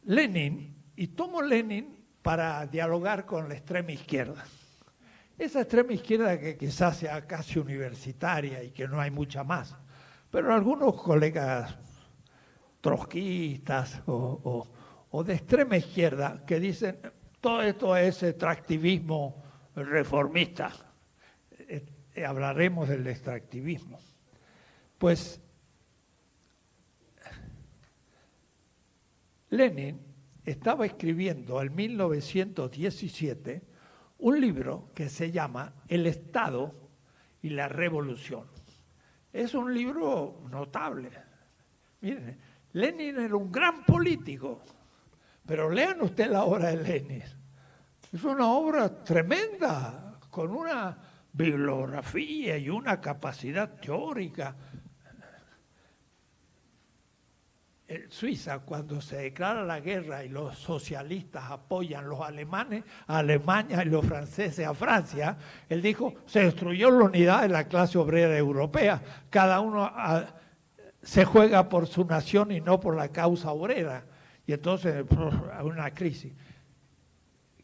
Lenin, y tomo Lenin para dialogar con la extrema izquierda. Esa extrema izquierda que quizás sea casi universitaria y que no hay mucha más, pero algunos colegas trotskistas o de extrema izquierda que dicen todo esto es extractivismo reformista. Hablaremos del extractivismo. Pues Lenin estaba escribiendo en 1917 un libro que se llama El Estado y la Revolución. Es un libro notable. Miren, Lenin era un gran político, pero lean usted la obra de Lenin. Es una obra tremenda, con una bibliografía y una capacidad teórica. En Suiza, cuando se declara la guerra y los socialistas apoyan los alemanes a Alemania y los franceses a Francia, él dijo, se destruyó la unidad de la clase obrera europea. Cada uno se juega por su nación y no por la causa obrera. Y entonces hay una crisis.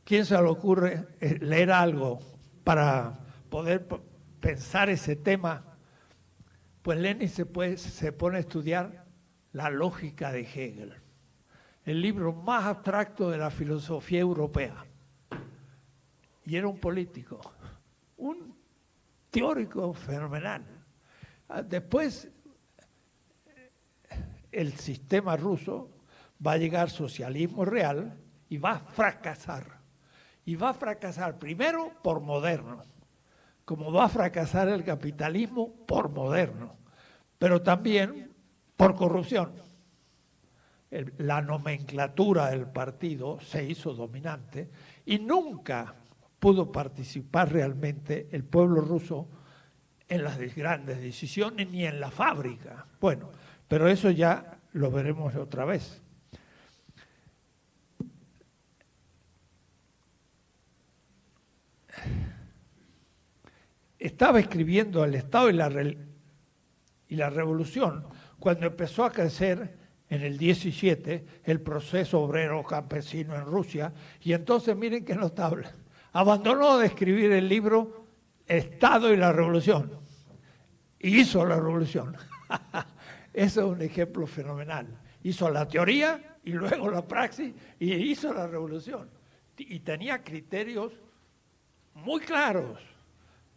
¿Quién se le ocurre leer algo para poder pensar ese tema? Pues Lenin se pone a estudiar la lógica de Hegel, el libro más abstracto de la filosofía europea. Y era un político, un teórico fenomenal. Después, el sistema ruso va a llegar socialismo real y va a fracasar. Y va a fracasar primero por moderno, como va a fracasar el capitalismo por moderno, pero también por corrupción. La nomenclatura del partido se hizo dominante y nunca pudo participar realmente el pueblo ruso en las grandes decisiones ni en la fábrica. Bueno, pero eso ya lo veremos otra vez. Estaba escribiendo El Estado y la Revolución cuando empezó a crecer en el 17 el proceso obrero campesino en Rusia, y entonces miren qué notable, abandonó de escribir el libro Estado y la Revolución y hizo la revolución. Eso es un ejemplo fenomenal. Hizo la teoría y luego la praxis y hizo la revolución. Y tenía criterios muy claros.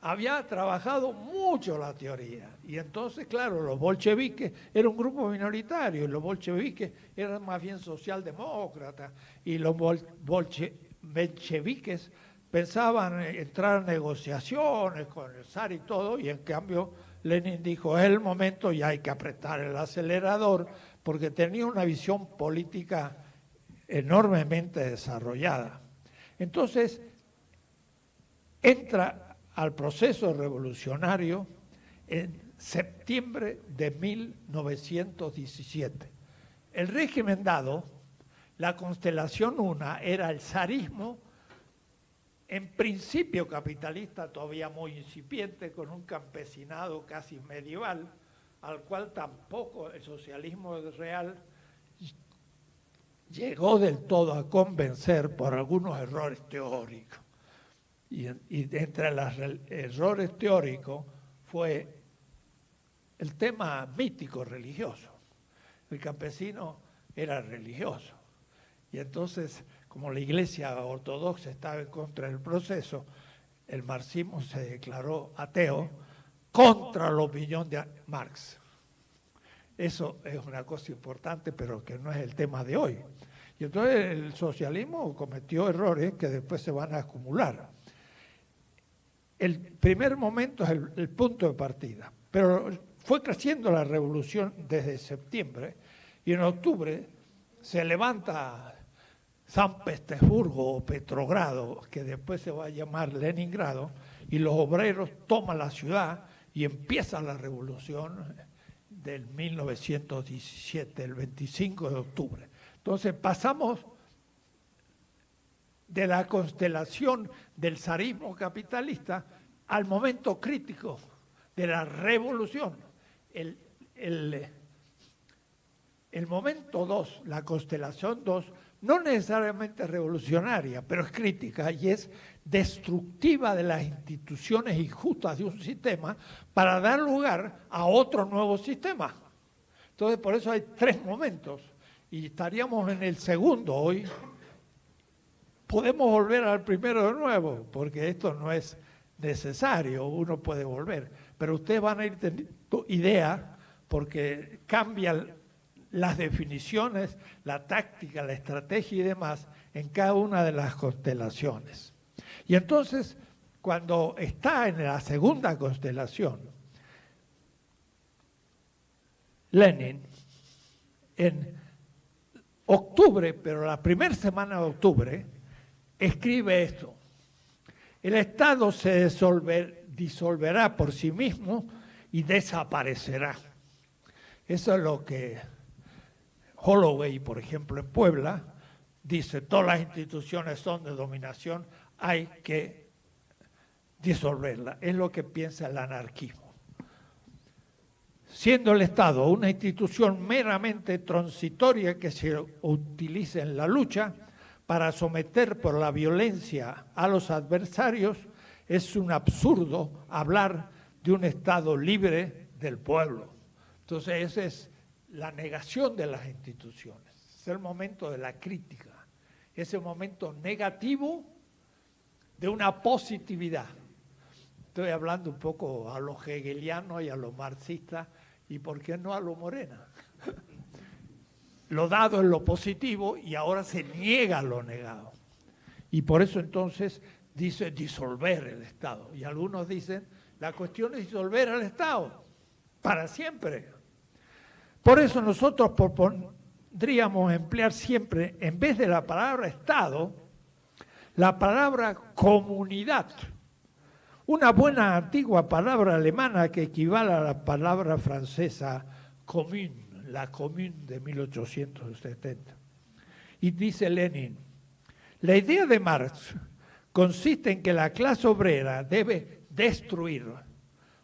Había trabajado mucho la teoría. Y entonces, claro, los bolcheviques era un grupo minoritario, y los bolcheviques eran más bien socialdemócratas, y los bolcheviques pensaban entrar en negociaciones con el zar y todo, y en cambio Lenin dijo, es el momento y hay que apretar el acelerador, porque tenía una visión política enormemente desarrollada. Entonces, entra al proceso revolucionario en septiembre de 1917. El régimen dado, la constelación una era el zarismo, en principio capitalista, todavía muy incipiente, con un campesinado casi medieval, al cual tampoco el socialismo real llegó del todo a convencer por algunos errores teóricos. Y entre los errores teóricos fue el tema mítico religioso. El campesino era religioso. Y entonces, como la Iglesia ortodoxa estaba en contra del proceso, el marxismo se declaró ateo contra la opinión de Marx. Eso es una cosa importante, pero que no es el tema de hoy. Y entonces el socialismo cometió errores que después se van a acumular. El primer momento es el punto de partida, pero fue creciendo la revolución desde septiembre y en octubre se levanta San Petersburgo o Petrogrado, que después se va a llamar Leningrado, y los obreros toman la ciudad y empieza la revolución del 1917, el 25 de octubre. Entonces pasamos de la constelación del zarismo capitalista al momento crítico de la revolución. El momento 2, la constelación 2, no necesariamente revolucionaria, pero es crítica y es destructiva de las instituciones injustas de un sistema para dar lugar a otro nuevo sistema. Entonces, por eso hay 3 momentos y estaríamos en el segundo hoy. Podemos volver al primero de nuevo, porque esto no es necesario, uno puede volver. Pero ustedes van a ir teniendo idea, porque cambian las definiciones, la táctica, la estrategia y demás en cada una de las constelaciones. Y entonces, cuando está en la segunda constelación, Lenin, en octubre, pero la primera semana de octubre, escribe esto: el Estado se disolverá por sí mismo y desaparecerá. Eso es lo que Holloway, por ejemplo, en Puebla, dice: todas las instituciones son de dominación, hay que disolverlas. Es lo que piensa el anarquismo. Siendo el Estado una institución meramente transitoria que se utiliza en la lucha para someter por la violencia a los adversarios, es un absurdo hablar de un Estado libre del pueblo. Entonces, esa es la negación de las instituciones. Es el momento de la crítica, es el momento negativo de una positividad. Estoy hablando un poco a los hegelianos y a los marxistas, y por qué no a los Morena. lo dado es lo positivo y ahora se niega lo negado. Y por eso entonces dice disolver el Estado. Y algunos dicen, la cuestión es disolver al Estado para siempre. Por eso nosotros podríamos emplear siempre, en vez de la palabra Estado, la palabra comunidad. Una buena antigua palabra alemana que equivale a la palabra francesa commune, la commune de 1870. Y dice Lenin, la idea de Marx consiste en que la clase obrera debe destruir,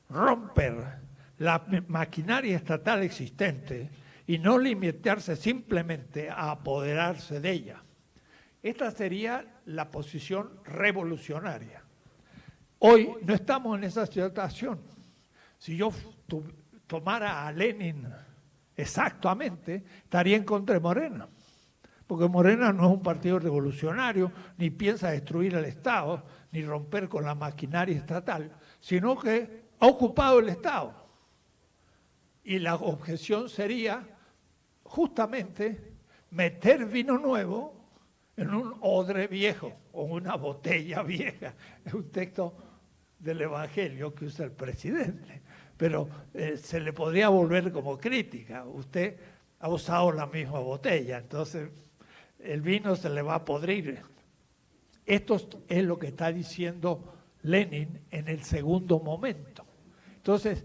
romper la maquinaria estatal existente y no limitarse simplemente a apoderarse de ella. Esta sería la posición revolucionaria. Hoy no estamos en esa situación. Si yo tomara a Lenin exactamente, estaría en contra de Morena. Porque Morena no es un partido revolucionario, ni piensa destruir el Estado, ni romper con la maquinaria estatal, sino que ha ocupado el Estado. Y la objeción sería justamente meter vino nuevo en un odre viejo o una botella vieja. Es un texto del Evangelio que usa el presidente, pero se le podría volver como crítica. Usted ha usado la misma botella, entonces el vino se le va a podrir. Esto es lo que está diciendo Lenin en el segundo momento. Entonces,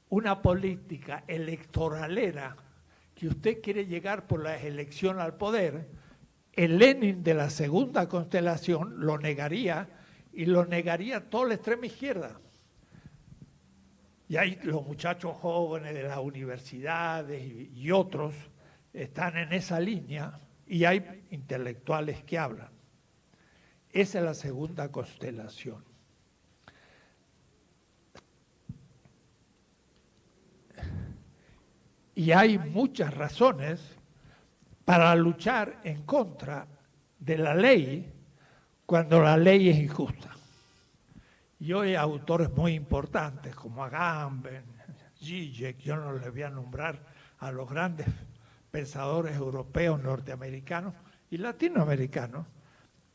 una política electoralera que usted quiere llegar por la elección al poder, el Lenin de la segunda constelación lo negaría y lo negaría toda la extrema izquierda. Y ahí los muchachos jóvenes de las universidades y otros están en esa línea y hay intelectuales que hablan. Esa es la segunda constelación. Y hay muchas razones para luchar en contra de la ley cuando la ley es injusta. Y hoy hay autores muy importantes como Agamben, Zizek, yo no les voy a nombrar a los grandes pensadores europeos, norteamericanos y latinoamericanos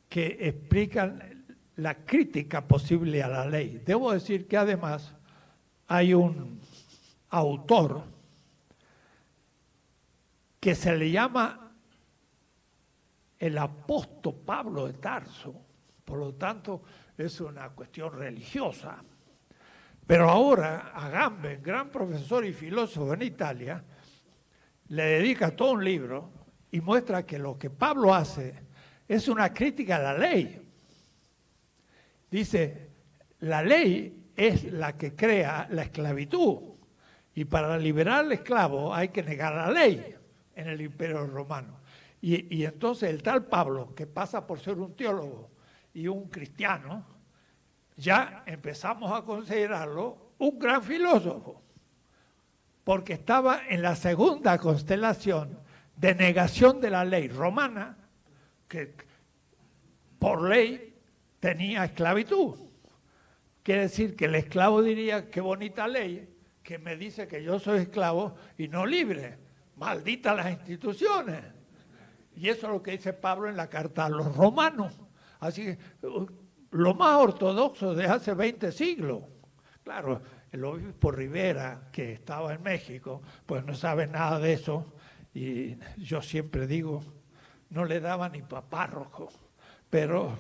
que explican la crítica posible a la ley. Debo decir que además hay un autor que se le llama el apóstol Pablo de Tarso, por lo tanto es una cuestión religiosa. Pero ahora Agamben, gran profesor y filósofo en Italia, le dedica todo un libro y muestra que lo que Pablo hace es una crítica a la ley. Dice, la ley es la que crea la esclavitud y para liberar al esclavo hay que negar la ley en el Imperio Romano. Y entonces el tal Pablo, que pasa por ser un teólogo y un cristiano, ya empezamos a considerarlo un gran filósofo, porque estaba en la segunda constelación de negación de la ley romana, que por ley tenía esclavitud. Quiere decir que el esclavo diría, qué bonita ley, que me dice que yo soy esclavo y no libre. Malditas las instituciones. Y eso es lo que dice Pablo en la carta a los romanos. Así que lo más ortodoxo de hace 20 siglos. Claro, el obispo Rivera, que estaba en México, pues no sabe nada de eso. Y yo siempre digo, no le daba ni para párroco, pero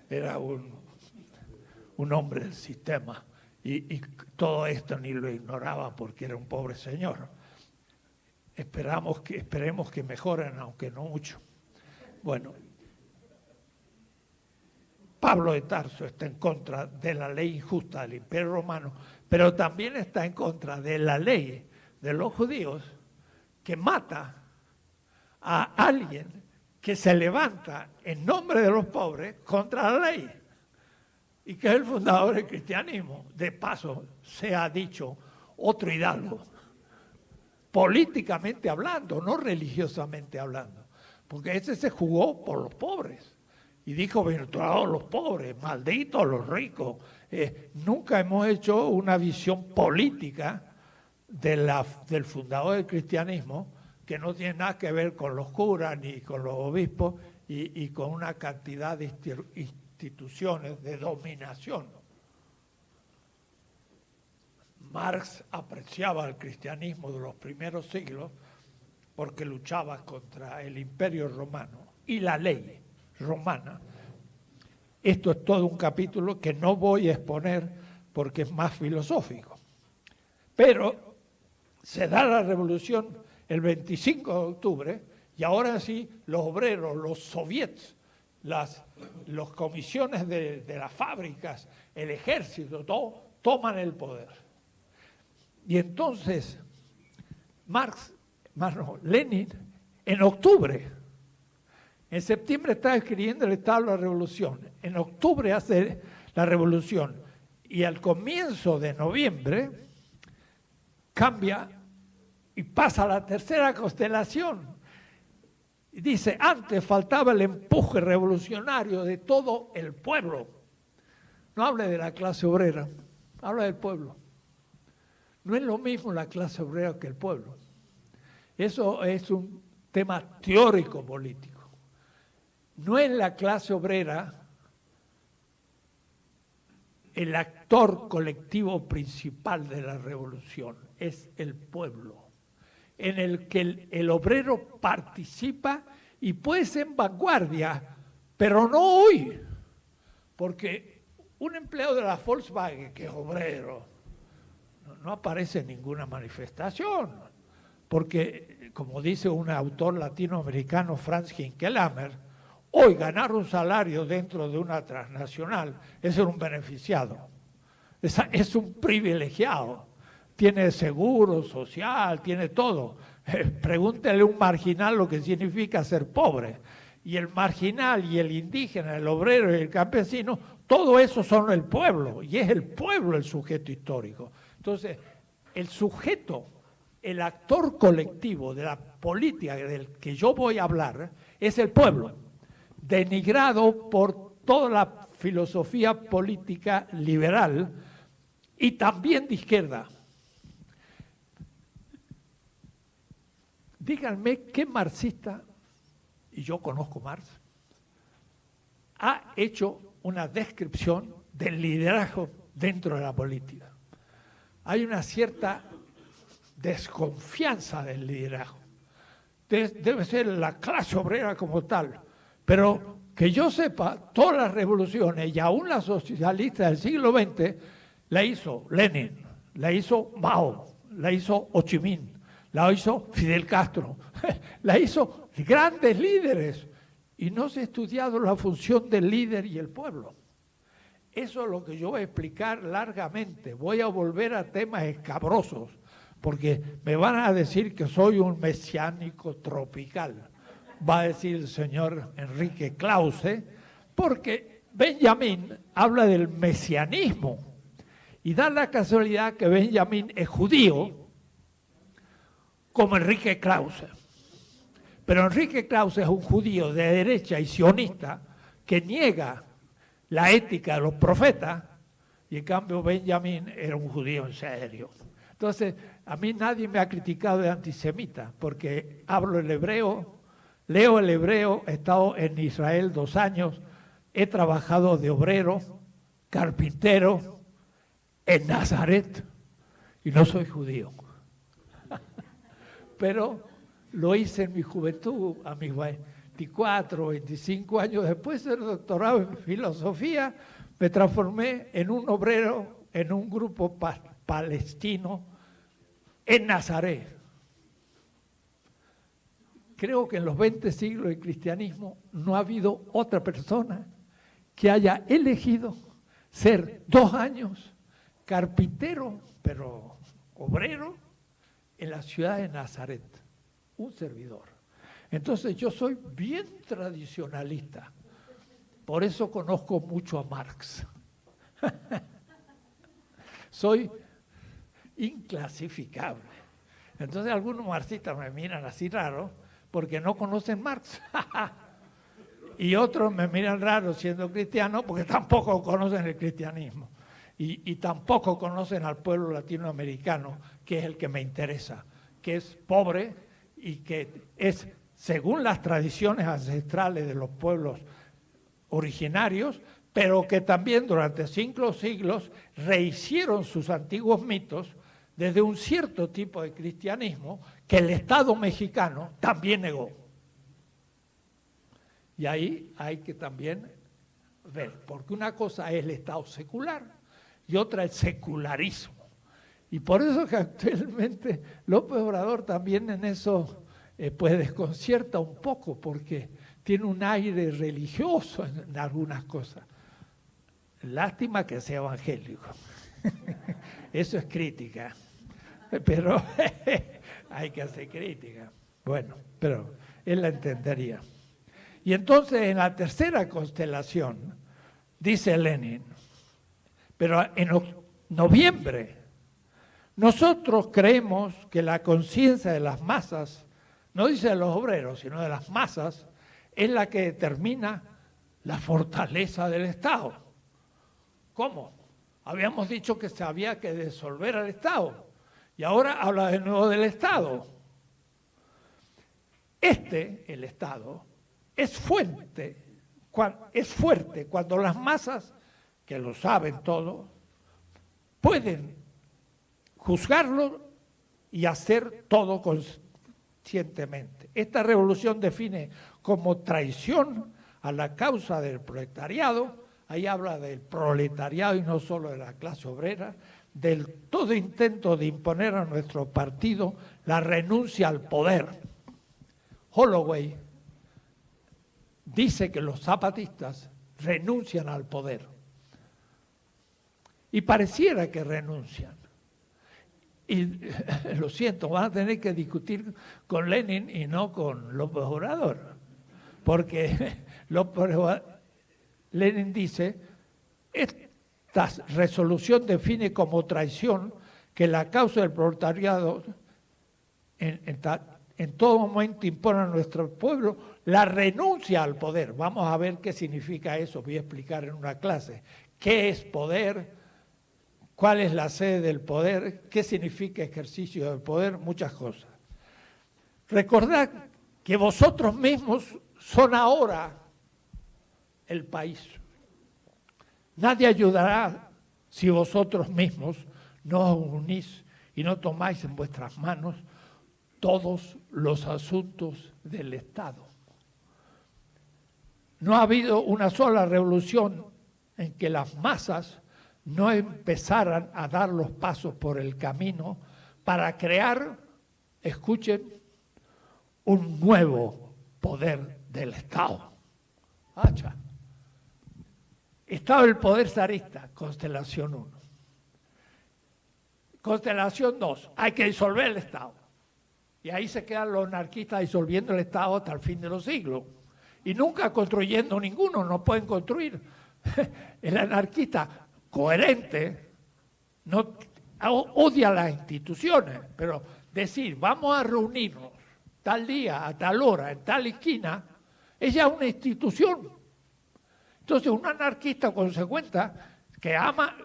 era un hombre del sistema. Y todo esto ni lo ignoraba porque era un pobre señor. Esperemos que mejoren, aunque no mucho. Bueno, Pablo de Tarso está en contra de la ley injusta del Imperio Romano, pero también está en contra de la ley de los judíos que mata a alguien que se levanta en nombre de los pobres contra la ley y que es el fundador del cristianismo. De paso, se ha dicho otro hidalgo, políticamente hablando, no religiosamente hablando, porque ese se jugó por los pobres y dijo, virtuados los pobres, malditos los ricos. Nunca hemos hecho una visión política del fundador del cristianismo que no tiene nada que ver con los curas ni con los obispos y con una cantidad de instituciones de dominación. Marx apreciaba el cristianismo de los primeros siglos porque luchaba contra el imperio romano y la ley romana. Esto es todo un capítulo que no voy a exponer porque es más filosófico. Pero se da la revolución el 25 de octubre y ahora sí los obreros, los soviets, las comisiones de las fábricas, el ejército, todo, toman el poder. Y entonces Lenin, en octubre, en septiembre estaba escribiendo el Estado de la Revolución, en octubre hace la revolución y al comienzo de noviembre cambia y pasa a la tercera constelación. Y dice, antes faltaba el empuje revolucionario de todo el pueblo. No hable de la clase obrera, habla del pueblo. No es lo mismo la clase obrera que el pueblo. Eso es un tema teórico político. No es la clase obrera el actor colectivo principal de la revolución, es el pueblo, en el que el obrero participa y puede ser en vanguardia, pero no hoy, porque un empleado de la Volkswagen que es obrero no aparece en ninguna manifestación, porque como dice un autor latinoamericano, Franz Hinckelhammer, hoy ganar un salario dentro de una transnacional es ser un beneficiado, es un privilegiado, tiene seguro social, tiene todo. Pregúntele a un marginal lo que significa ser pobre. Y el marginal y el indígena, el obrero y el campesino, todo eso son el pueblo, y es el pueblo el sujeto histórico. Entonces, el sujeto, el actor colectivo de la política del que yo voy a hablar, es el pueblo, denigrado por toda la filosofía política liberal y también de izquierda. Díganme qué marxista, y yo conozco Marx, ha hecho una descripción del liderazgo dentro de la política. Hay una cierta desconfianza del liderazgo. Debe ser la clase obrera como tal, pero que yo sepa, todas las revoluciones y aún las socialistas del siglo XX la hizo Lenin, la hizo Mao, la hizo Ho Chi Minh, la hizo Fidel Castro, la hizo grandes líderes y no se ha estudiado la función del líder y el pueblo. Eso es lo que yo voy a explicar largamente. Voy a volver a temas escabrosos porque me van a decir que soy un mesiánico tropical, va a decir el señor Enrique Krause, porque Benjamin habla del mesianismo y da la casualidad que Benjamin es judío, como Enrique Krause. Pero Enrique Krause es un judío de derecha y sionista que niega la ética de los profetas y en cambio Benjamin era un judío en serio. Entonces, a mí nadie me ha criticado de antisemita porque hablo el hebreo, leo el hebreo, he estado en Israel 2 años, he trabajado de obrero, carpintero, en Nazaret y no soy judío. Pero lo hice en mi juventud, a mis 24, 25 años después del doctorado en filosofía, me transformé en un obrero en un grupo palestino en Nazaret. Creo que en los 20 siglos del cristianismo no ha habido otra persona que haya elegido ser 2 años carpintero, pero obrero, en la ciudad de Nazaret, un servidor. Entonces yo soy bien tradicionalista, por eso conozco mucho a Marx. Soy inclasificable. Entonces algunos marxistas me miran así raro porque no conocen Marx. Y otros me miran raro siendo cristiano porque tampoco conocen el cristianismo. Y tampoco conocen al pueblo latinoamericano, que es el que me interesa, que es pobre, y que es según las tradiciones ancestrales de los pueblos originarios, pero que también durante siglos rehicieron sus antiguos mitos desde un cierto tipo de cristianismo que el Estado mexicano también negó. Y ahí hay que también ver, porque una cosa es el Estado secular y otra el secularismo. Y por eso que actualmente López Obrador también en eso pues desconcierta un poco, porque tiene un aire religioso en algunas cosas. Lástima que sea evangélico. Eso es crítica. Pero hay que hacer crítica. Bueno, pero él la entendería. Y entonces en la tercera constelación, dice Lenin, pero en noviembre, nosotros creemos que la conciencia de las masas, no dice de los obreros, sino de las masas, es la que determina la fortaleza del Estado. ¿Cómo? Habíamos dicho que se había que disolver al Estado y ahora habla de nuevo del Estado. El Estado, es fuerte cuando las masas, que lo saben todo, pueden juzgarlo y hacer todo conscientemente. Esta revolución define como traición a la causa del proletariado, ahí habla del proletariado y no solo de la clase obrera, del todo intento de imponer a nuestro partido la renuncia al poder. Holloway dice que los zapatistas renuncian al poder. Y pareciera que renuncian. Y lo siento, van a tener que discutir con Lenin y no con López Obrador. Porque Lenin dice, esta resolución define como traición que la causa del proletariado en todo momento impone a nuestro pueblo la renuncia al poder. Vamos a ver qué significa eso, voy a explicar en una clase. ¿Qué es poder? ¿Cuál es la sede del poder? ¿Qué significa ejercicio del poder? Muchas cosas. Recordad que vosotros mismos son ahora el país. Nadie ayudará si vosotros mismos no os unís y no tomáis en vuestras manos todos los asuntos del Estado. No ha habido una sola revolución en que las masas no empezaran a dar los pasos por el camino para crear, escuchen, un nuevo poder del Estado. ¡Acha! Estado del poder zarista, constelación 1. Constelación 2, hay que disolver el Estado. Y ahí se quedan los anarquistas disolviendo el Estado hasta el fin de los siglos. Y nunca construyendo ninguno, no pueden construir. El anarquista coherente no odia las instituciones, pero decir, vamos a reunirnos tal día, a tal hora, en tal esquina, es ya una institución. Entonces, un anarquista consecuente que ama,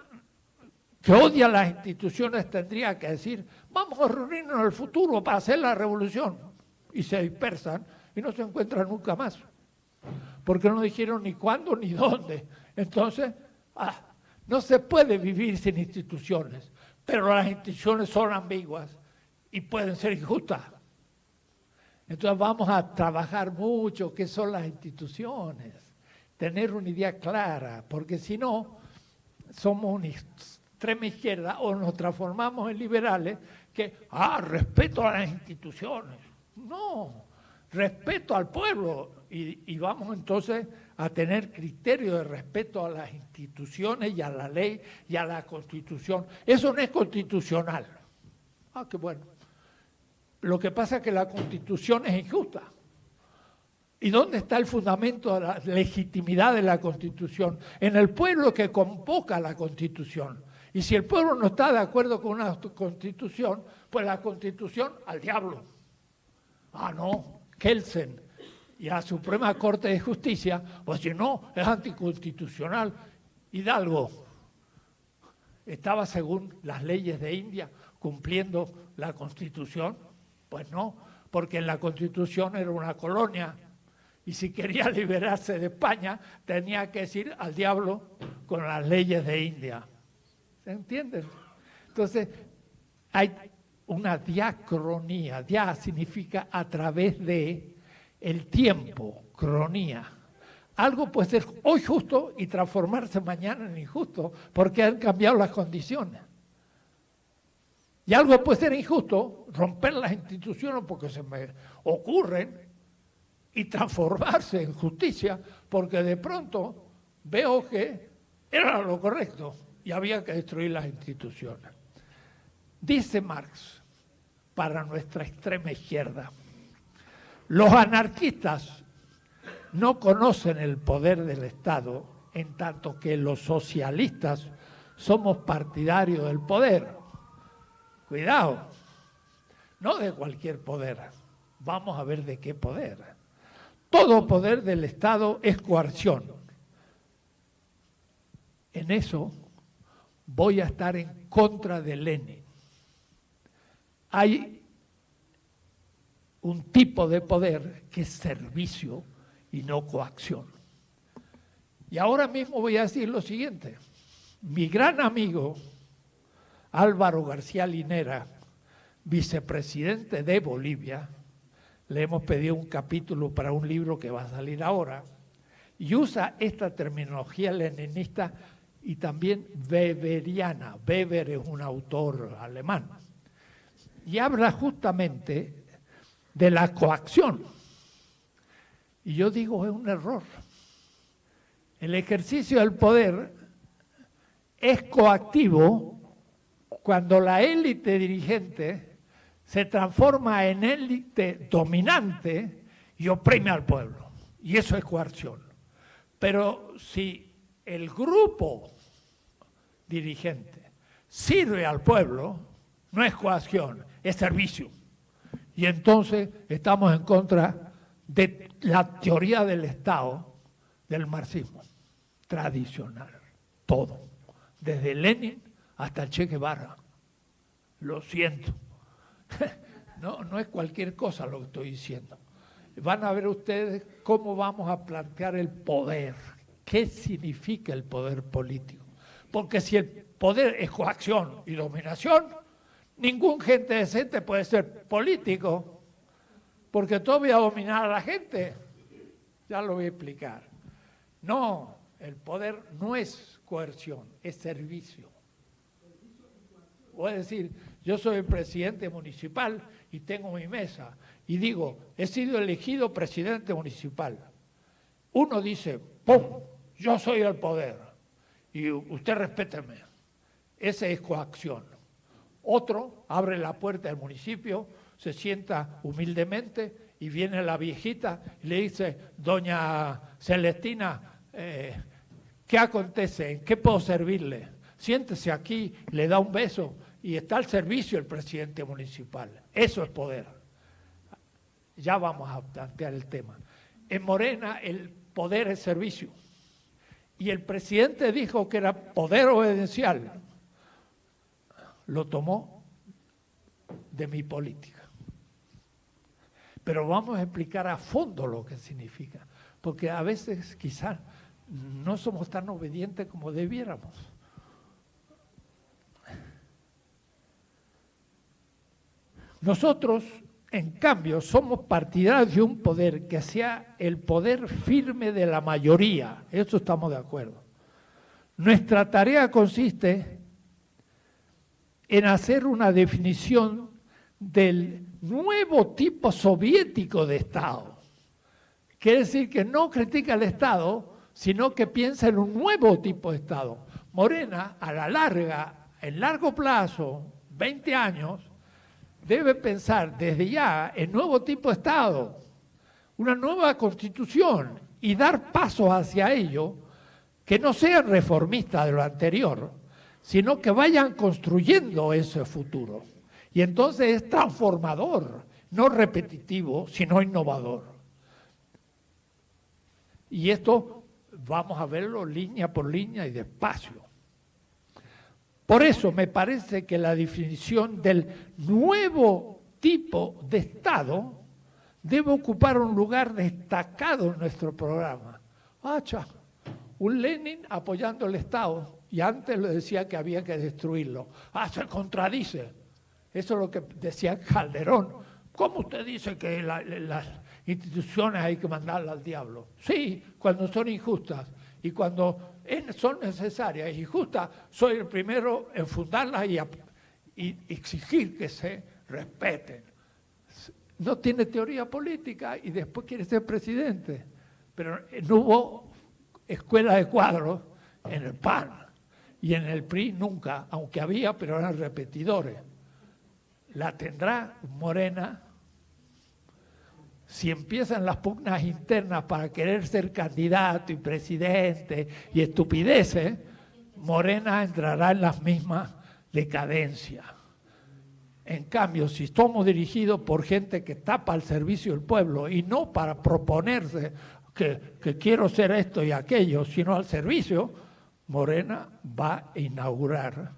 que odia las instituciones, tendría que decir, vamos a reunirnos en el futuro para hacer la revolución. Y se dispersan y no se encuentran nunca más. Porque no dijeron ni cuándo ni dónde. Entonces, no se puede vivir sin instituciones, pero las instituciones son ambiguas y pueden ser injustas. Entonces vamos a trabajar mucho qué son las instituciones, tener una idea clara, porque si no, somos una extrema izquierda o nos transformamos en liberales que, respeto a las instituciones. No, respeto al pueblo y vamos entonces a tener criterio de respeto a las instituciones y a la ley y a la Constitución. Eso no es constitucional. Qué bueno. Lo que pasa es que la Constitución es injusta. ¿Y dónde está el fundamento de la legitimidad de la Constitución? En el pueblo que convoca la Constitución. Y si el pueblo no está de acuerdo con una Constitución, pues la Constitución al diablo. No, Kelsen y a la Suprema Corte de Justicia, pues si no, es anticonstitucional. Hidalgo estaba según las leyes de India cumpliendo la Constitución. Pues no, porque en la Constitución era una colonia, y si quería liberarse de España, tenía que ir al diablo con las leyes de India. ¿Se entienden? Entonces, hay una diacronía. Dia significa a través de el tiempo, cronía. Algo puede ser hoy justo y transformarse mañana en injusto, porque han cambiado las condiciones. Y algo puede ser injusto, romper las instituciones porque se me ocurren, y transformarse en justicia, porque de pronto veo que era lo correcto y había que destruir las instituciones. Dice Marx, para nuestra extrema izquierda, los anarquistas no conocen el poder del Estado, en tanto que los socialistas somos partidarios del poder. Cuidado, no de cualquier poder, vamos a ver de qué poder. Todo poder del Estado es coerción. En eso voy a estar en contra de Lenin. Hay un tipo de poder que es servicio y no coacción. Y ahora mismo voy a decir lo siguiente. Mi gran amigo Álvaro García Linera, vicepresidente de Bolivia, le hemos pedido un capítulo para un libro que va a salir ahora, y usa esta terminología leninista y también weberiana. Weber es un autor alemán. Y habla justamente de la coacción. Y yo digo, es un error. El ejercicio del poder es coactivo cuando la élite dirigente se transforma en élite dominante y oprime al pueblo. Y eso es coerción. Pero si el grupo dirigente sirve al pueblo, no es coacción, es servicio. Y entonces estamos en contra de la teoría del Estado del marxismo tradicional. Todo. Desde Lenin hasta el Che Guevara. Lo siento. No es cualquier cosa lo que estoy diciendo. Van a ver ustedes cómo vamos a plantear el poder. ¿Qué significa el poder político? Porque si el poder es coacción y dominación, ningún gente decente puede ser político, porque todo voy a dominar a la gente. Ya lo voy a explicar. No, el poder no es coerción, es servicio. Voy a decir, yo soy el presidente municipal y tengo mi mesa y digo, he sido elegido presidente municipal. Uno dice, ¡pum!, yo soy el poder y usted respéteme. Ese es coacción. Otro abre la puerta del municipio, se sienta humildemente y viene la viejita y le dice, doña Celestina, ¿qué acontece? ¿En qué puedo servirle? Siéntese aquí, le da un beso y está al servicio del presidente municipal. Eso es poder. Ya vamos a plantear el tema. En Morena el poder es servicio. Y el presidente dijo que era poder obediencial. Lo tomó de mi política. Pero vamos a explicar a fondo lo que significa. Porque a veces quizás no somos tan obedientes como debiéramos. Nosotros, en cambio, somos partidarios de un poder que sea el poder firme de la mayoría. Eso estamos de acuerdo. Nuestra tarea consiste en hacer una definición del nuevo tipo soviético de Estado. Quiere decir que no critica al Estado, sino que piensa en un nuevo tipo de Estado. Morena, a la larga, en largo plazo, 20 años, debe pensar desde ya en nuevo tipo de Estado, una nueva constitución y dar pasos hacia ello que no sean reformistas de lo anterior, sino que vayan construyendo ese futuro. Y entonces es transformador, no repetitivo, sino innovador. Y esto vamos a verlo línea por línea y despacio. Por eso me parece que la definición del nuevo tipo de Estado debe ocupar un lugar destacado en nuestro programa. Un Lenin apoyando el Estado, y antes le decía que había que destruirlo. Se contradice. Eso es lo que decía Calderón. ¿Cómo usted dice que las instituciones hay que mandarlas al diablo? Sí, cuando son injustas. Y cuando son necesarias y justas, soy el primero en fundarlas y exigir que se respeten. No tiene teoría política y después quiere ser presidente. Pero no hubo escuela de cuadros en el PAN y en el PRI nunca, aunque había, pero eran repetidores. La tendrá Morena. Si empiezan las pugnas internas para querer ser candidato y presidente y estupideces, Morena entrará en las mismas decadencias. En cambio, si somos dirigidos por gente que está para el servicio del pueblo y no para proponerse que quiero ser esto y aquello, sino al servicio, Morena va a inaugurar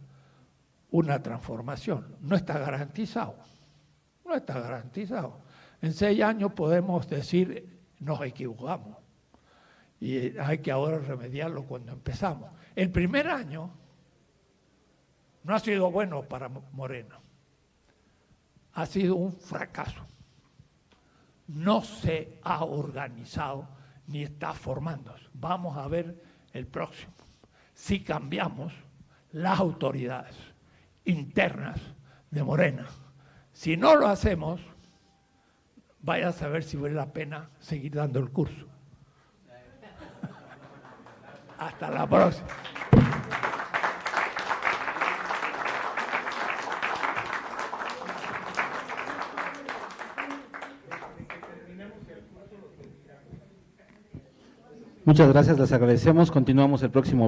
una transformación. No está garantizado. No está garantizado. En 6 años podemos decir, nos equivocamos. Y hay que ahora remediarlo cuando empezamos. El primer año no ha sido bueno para Morena. Ha sido un fracaso. No se ha organizado ni está formándose. Vamos a ver el próximo. Si cambiamos las autoridades internas de Morena. Si no lo hacemos, vaya a saber si vale la pena seguir dando el curso. Hasta la próxima. Muchas gracias, les agradecemos. Continuamos el próximo